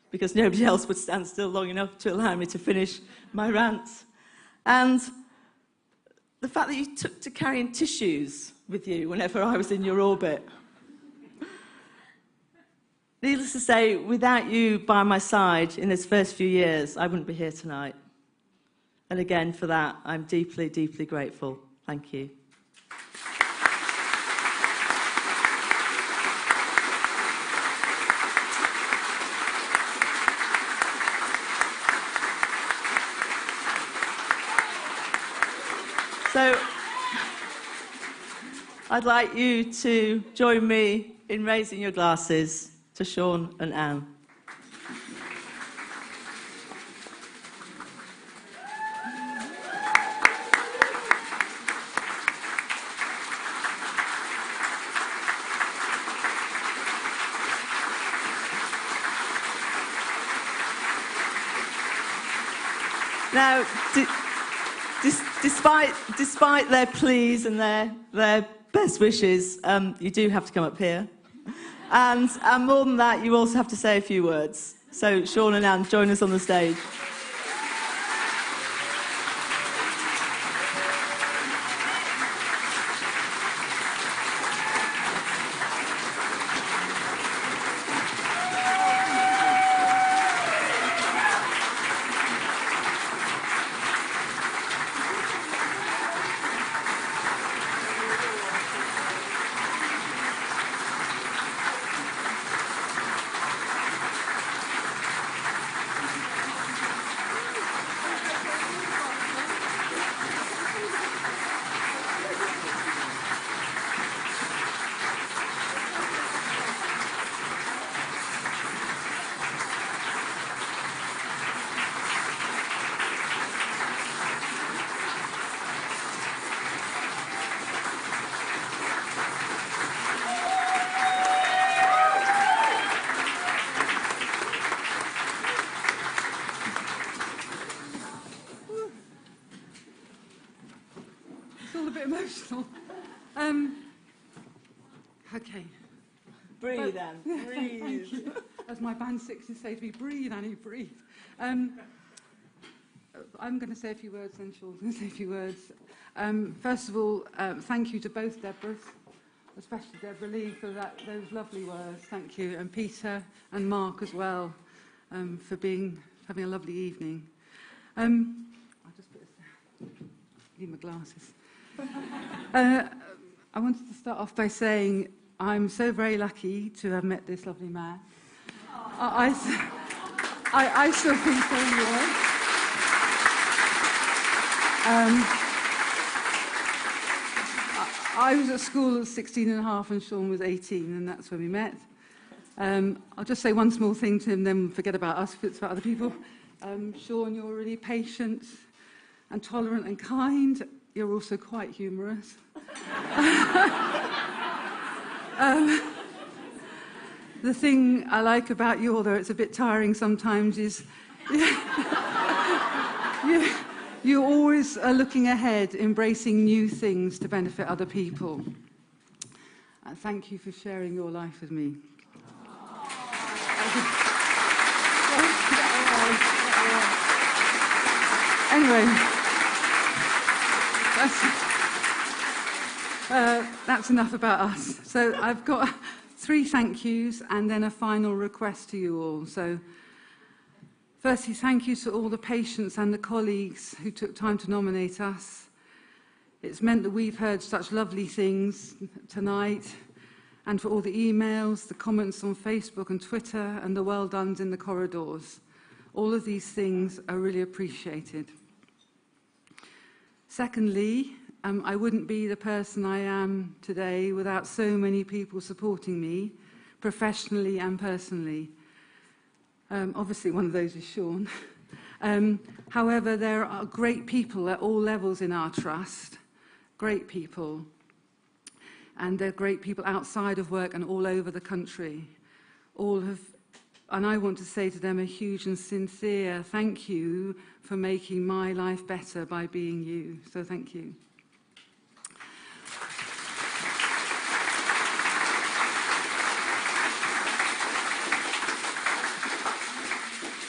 because nobody else would stand still long enough to allow me to finish my rant, and the fact that you took to carrying tissues with you whenever I was in your orbit. Needless to say, without you by my side in those first few years, I wouldn't be here tonight. And again, for that, I'm deeply, deeply grateful. Thank you. So, I'd like you to join me in raising your glasses to Sean and Anne. Now, despite their pleas and their best wishes, you do have to come up here. And more than that, you also have to say a few words. So, Sean and Anne, join us on the stage. again. Breathe. As my band sixes say to me, breathe, Annie, breathe. I'm going to say a few words, then Sean's going to say a few words. First of all, thank you to both Deborahs, especially Deborah Lee for those lovely words. Thank you. And Peter and Mark as well for having a lovely evening. I'll just put this down. Need my glasses. I wanted to start off by saying I'm so very lucky to have met this lovely man. I still think so anyway. I was at school at 16 and a half and Sean was 18, and that's when we met. I'll just say one small thing to him, then forget about us if it's about other people. Sean, you're really patient and tolerant and kind. You're also quite humorous. The thing I like about you, although it's a bit tiring sometimes, is you always are looking ahead, embracing new things to benefit other people. Thank you for sharing your life with me. Anyway, that's enough about us. So I've got 3 thank yous and then a final request to you all. So firstly, thank you to all the patients and the colleagues who took time to nominate us. It's meant that we've heard such lovely things tonight, and for all the emails, the comments on Facebook and Twitter, and the well dones in the corridors. All of these things are really appreciated. Secondly, I wouldn't be the person I am today without so many people supporting me, professionally and personally. Obviously, one of those is Sean. However, there are great people at all levels in our trust, great people. And there are great people outside of work and all over the country. And I want to say to them a huge and sincere thank you for making my life better by being you. So thank you.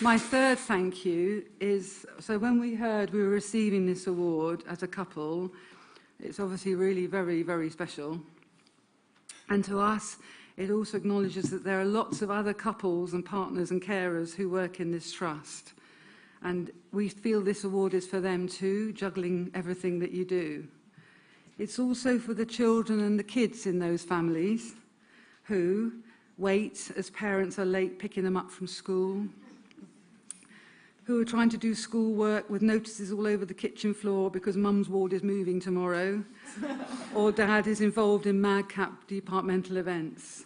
My third thank you is, so when we heard we were receiving this award as a couple, it's obviously really very, very special. And to us, it also acknowledges that there are lots of other couples and partners and carers who work in this trust. And we feel this award is for them too, juggling everything that you do. It's also for the children and the kids in those families who wait as parents are late picking them up from school, who are trying to do schoolwork with notices all over the kitchen floor because mum's ward is moving tomorrow, or dad is involved in madcap departmental events,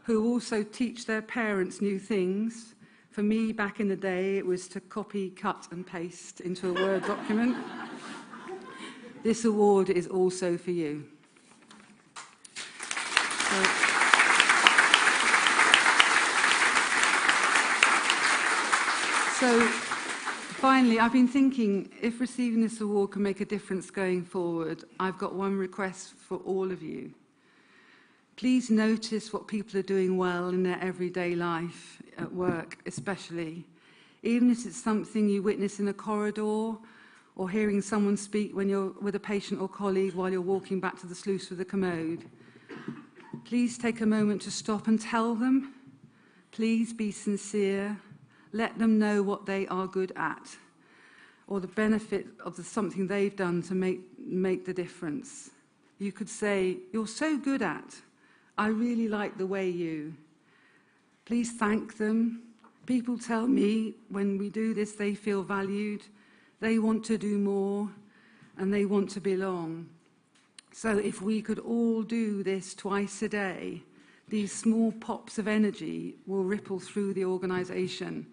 who also teach their parents new things. For me, back in the day, it was to copy, cut and paste into a Word document. This award is also for you. So, finally, I've been thinking, if receiving this award can make a difference going forward, I've got one request for all of you. Please notice what people are doing well in their everyday life, at work especially. Even if it's something you witness in a corridor, or hearing someone speak when you're with a patient or colleague while you're walking back to the sluice with a commode. Please take a moment to stop and tell them. Please be sincere. Let them know what they are good at, or the benefit of something they've done to make the difference. You could say, "You're so good at. I really like the way you." Please thank them. People tell me when we do this, they feel valued, they want to do more, and they want to belong. So if we could all do this twice a day, these small pops of energy will ripple through the organisation,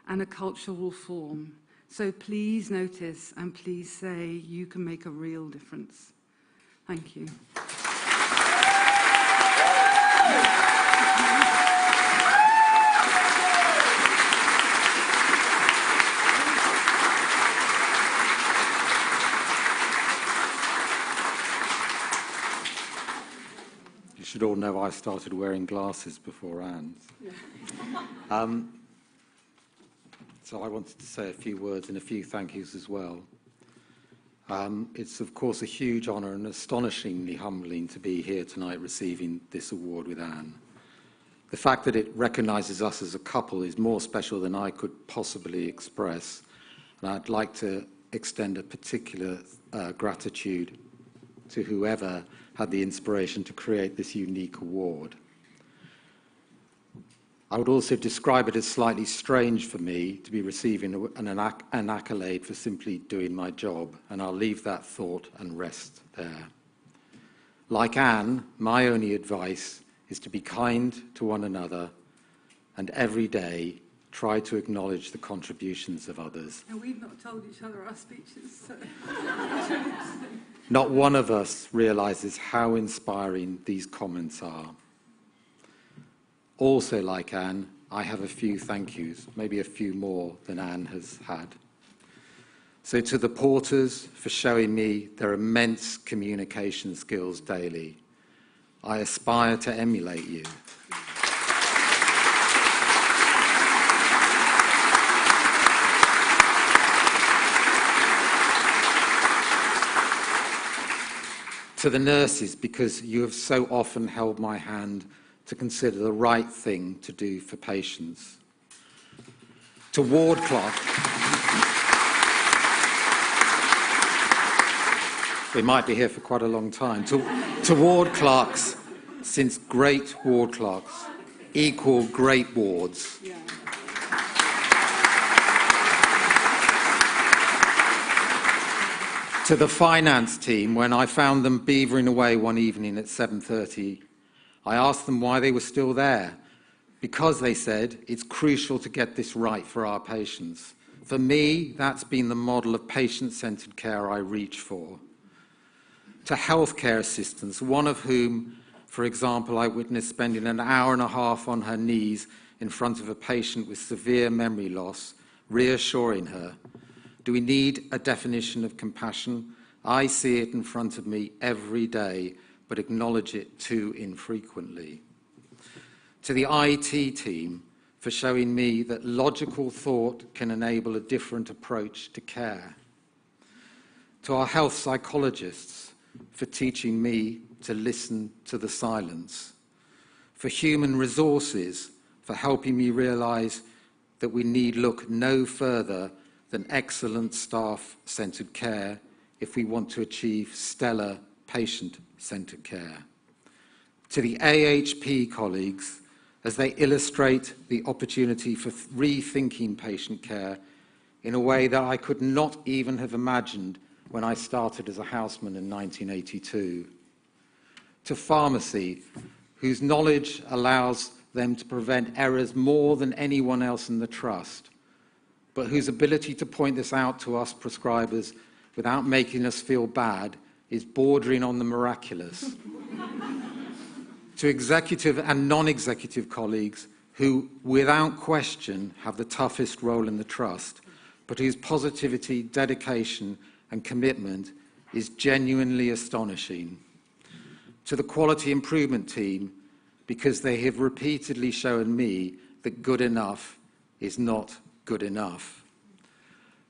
and a culture will form. So please notice and please say you can make a real difference. Thank you. You should all know I started wearing glasses before Anne. So I wanted to say a few words and a few thank yous as well. It's, of course, a huge honour and astonishingly humbling to be here tonight receiving this award with Anne. The fact that it recognises us as a couple is more special than I could possibly express, and I'd like to extend a particular gratitude to whoever had the inspiration to create this unique award. I would also describe it as slightly strange for me to be receiving an accolade for simply doing my job, and I'll leave that thought and rest there. Like Anne, my only advice is to be kind to one another and every day try to acknowledge the contributions of others. And we've not told each other our speeches, so... Not one of us realises how inspiring these comments are. Also, like Anne, I have a few thank yous, maybe a few more than Anne has had. So to the porters for showing me their immense communication skills daily, I aspire to emulate you. To the nurses, because you have so often held my hand to consider the right thing to do for patients. To ward clerks. We might be here for quite a long time. To ward clerks, since great ward clerks equal great wards. Yeah. To the finance team, when I found them beavering away one evening at 7:30, I asked them why they were still there. Because, they said, it's crucial to get this right for our patients. For me, that's been the model of patient-centred care I reach for. To healthcare assistants, one of whom, for example, I witnessed spending an hour and a half on her knees in front of a patient with severe memory loss, reassuring her, do we need a definition of compassion? I see it in front of me every day, but acknowledge it too infrequently. To the IT team for showing me that logical thought can enable a different approach to care. To our health psychologists for teaching me to listen to the silence. For human resources for helping me realise that we need look no further than excellent staff-centred care if we want to achieve stellar patient-centred care. To the AHP colleagues, as they illustrate the opportunity for rethinking patient care in a way that I could not even have imagined when I started as a houseman in 1982. To pharmacy, whose knowledge allows them to prevent errors more than anyone else in the trust, but whose ability to point this out to us prescribers without making us feel bad is bordering on the miraculous. To executive and non-executive colleagues who, without question, have the toughest role in the trust, but whose positivity, dedication, and commitment is genuinely astonishing. To the quality improvement team, because they have repeatedly shown me that good enough is not good enough.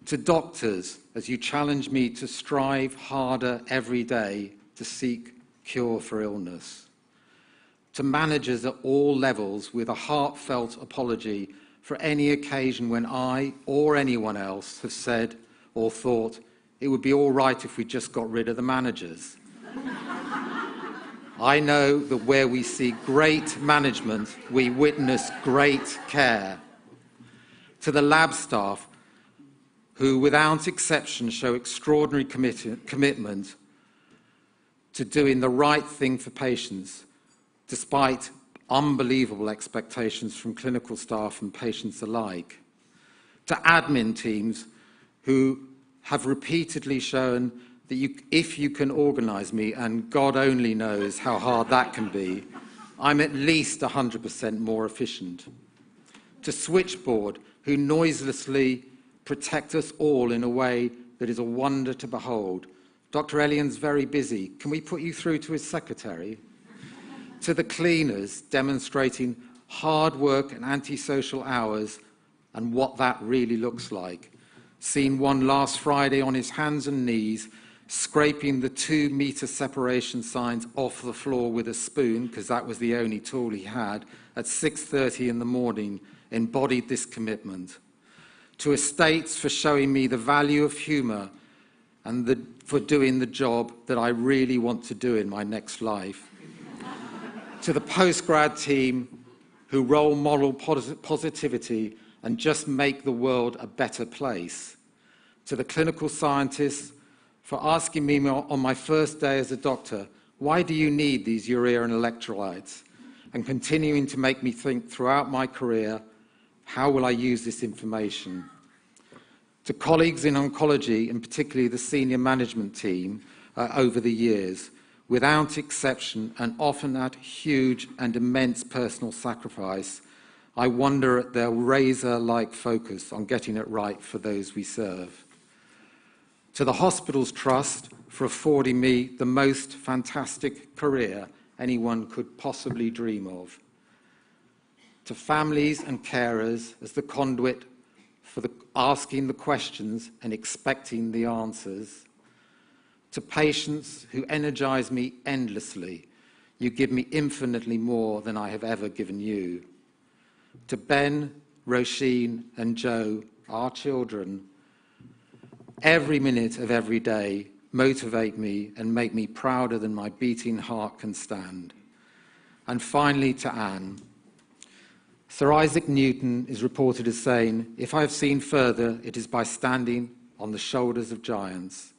To doctors, as you challenge me to strive harder every day to seek cure for illness. To managers at all levels with a heartfelt apology for any occasion when I or anyone else have said or thought it would be all right if we just got rid of the managers. I know that where we see great management, we witness great care. To the lab staff, who without exception show extraordinary commitment to doing the right thing for patients, despite unbelievable expectations from clinical staff and patients alike. To admin teams, who have repeatedly shown that if you can organise me, and God only knows how hard that can be, I'm at least 100% more efficient. To switchboard, who noiselessly protect us all in a way that is a wonder to behold. Dr. Ellion's very busy. Can we put you through to his secretary? to the cleaners demonstrating hard work and antisocial hours and what that really looks like. Seen one last Friday on his hands and knees, scraping the 2-metre separation signs off the floor with a spoon, because that was the only tool he had, at 6:30 in the morning, embodied this commitment. To estates for showing me the value of humour and for doing the job that I really want to do in my next life. To the postgrad team who role model positivity and just make the world a better place. To the clinical scientists for asking me on my first day as a doctor, why do you need these urea and electrolytes? And continuing to make me think throughout my career, how will I use this information? To colleagues in oncology, and particularly the senior management team over the years, without exception and often at huge and immense personal sacrifice, I wonder at their razor-like focus on getting it right for those we serve. To the Hospitals Trust for affording me the most fantastic career anyone could possibly dream of. To families and carers as the conduit for asking the questions and expecting the answers. To patients who energise me endlessly, you give me infinitely more than I have ever given you. To Ben, Roisin and Joe, our children, every minute of every day motivate me and make me prouder than my beating heart can stand. And finally to Anne. Sir Isaac Newton is reported as saying, "If I have seen further, it is by standing on the shoulders of giants."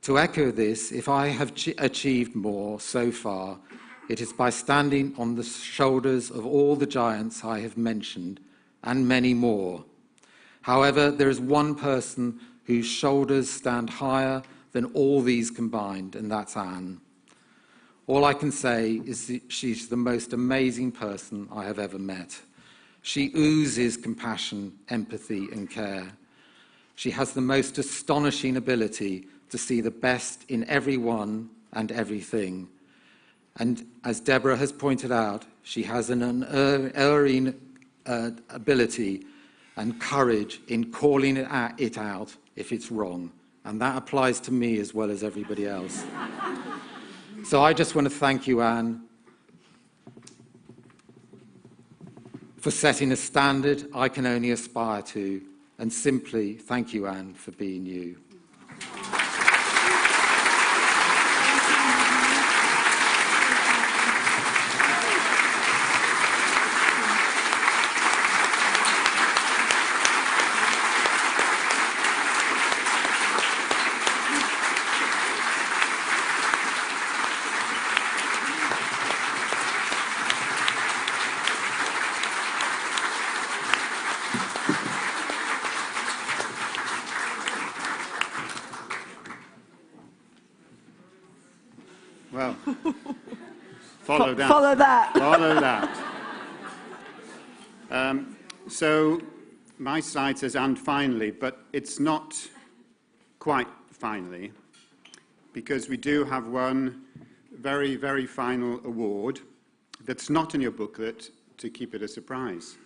To echo this, if I have achieved more so far, it is by standing on the shoulders of all the giants I have mentioned, and many more. However, there is one person whose shoulders stand higher than all these combined, and that's Anne. All I can say is that she's the most amazing person I have ever met. She oozes compassion, empathy, and care. She has the most astonishing ability to see the best in everyone and everything. And as Deborah has pointed out, she has an unerring ability and courage in calling it out if it's wrong. And that applies to me as well as everybody else. So I just want to thank you, Anne, for setting a standard I can only aspire to, and simply thank you, Anne, for being you. Well, follow that. Follow that. Follow that. So my slide says, "and finally," but it's not quite finally, because we do have one very, very final award that's not in your booklet to keep it a surprise.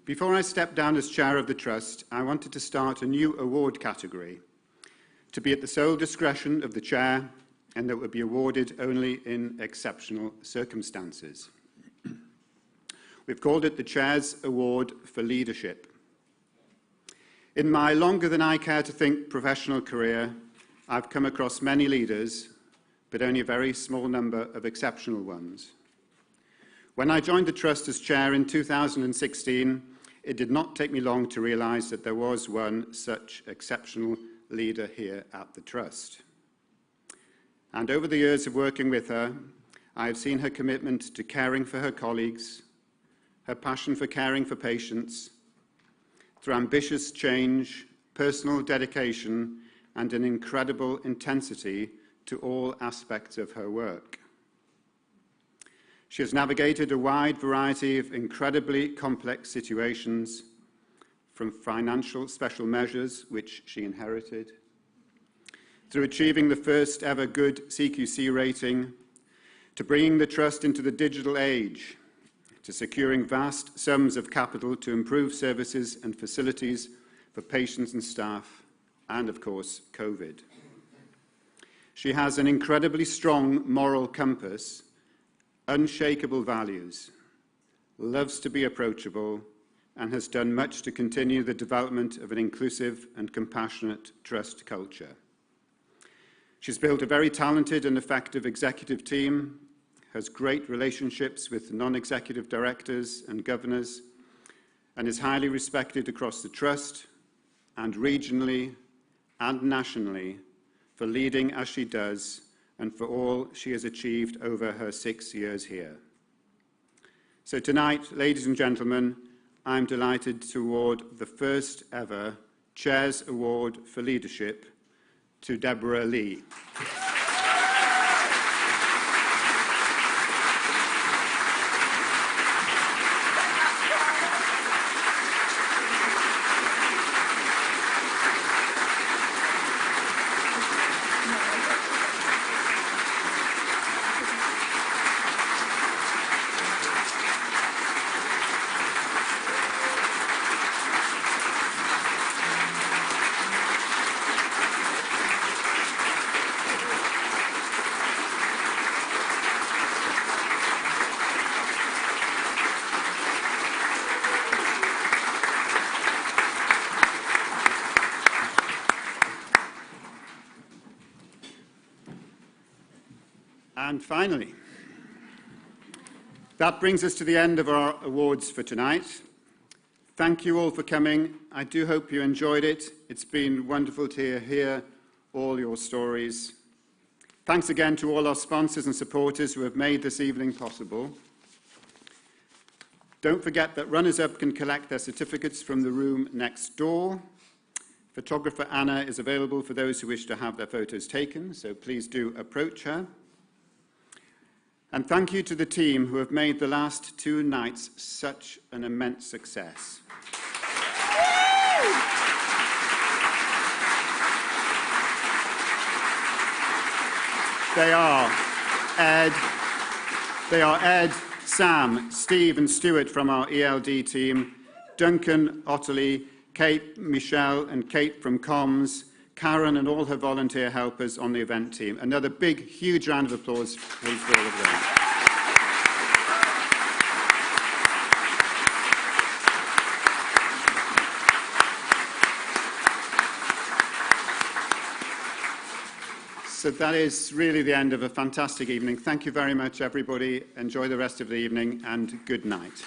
Before I step down as chair of the Trust, I wanted to start a new award category, to be at the sole discretion of the chair, and that would be awarded only in exceptional circumstances. We've called it the Chair's Award for Leadership. In my longer than I care to think professional career, I've come across many leaders, but only a very small number of exceptional ones. When I joined the Trust as chair in 2016, it did not take me long to realise that there was one such exceptional leader here at the Trust. And over the years of working with her, I have seen her commitment to caring for her colleagues, her passion for caring for patients, through ambitious change, personal dedication, and an incredible intensity to all aspects of her work. She has navigated a wide variety of incredibly complex situations, from financial special measures, which she inherited, through achieving the first ever good CQC rating, to bringing the Trust into the digital age, to securing vast sums of capital to improve services and facilities for patients and staff, and of course, COVID. She has an incredibly strong moral compass, unshakable values, loves to be approachable, and has done much to continue the development of an inclusive and compassionate trust culture. She's built a very talented and effective executive team, has great relationships with non-executive directors and governors, and is highly respected across the Trust and regionally and nationally for leading as she does and for all she has achieved over her 6 years here. So tonight, ladies and gentlemen, I'm delighted to award the first ever Chair's Award for Leadership to Deborah Lee. And finally, that brings us to the end of our awards for tonight. Thank you all for coming. I do hope you enjoyed it. It's been wonderful to hear all your stories. Thanks again to all our sponsors and supporters who have made this evening possible. Don't forget that runners-up can collect their certificates from the room next door. Photographer Anna is available for those who wish to have their photos taken, so please do approach her. And thank you to the team who have made the last 2 nights such an immense success. They are Ed, Sam, Steve and Stuart from our ELD team, Duncan, Otterley, Kate, Michelle and Kate from Comms, Karen and all her volunteer helpers on the event team. Another big, huge round of applause, please, for all of them. So that is really the end of a fantastic evening. Thank you very much, everybody. Enjoy the rest of the evening, and good night.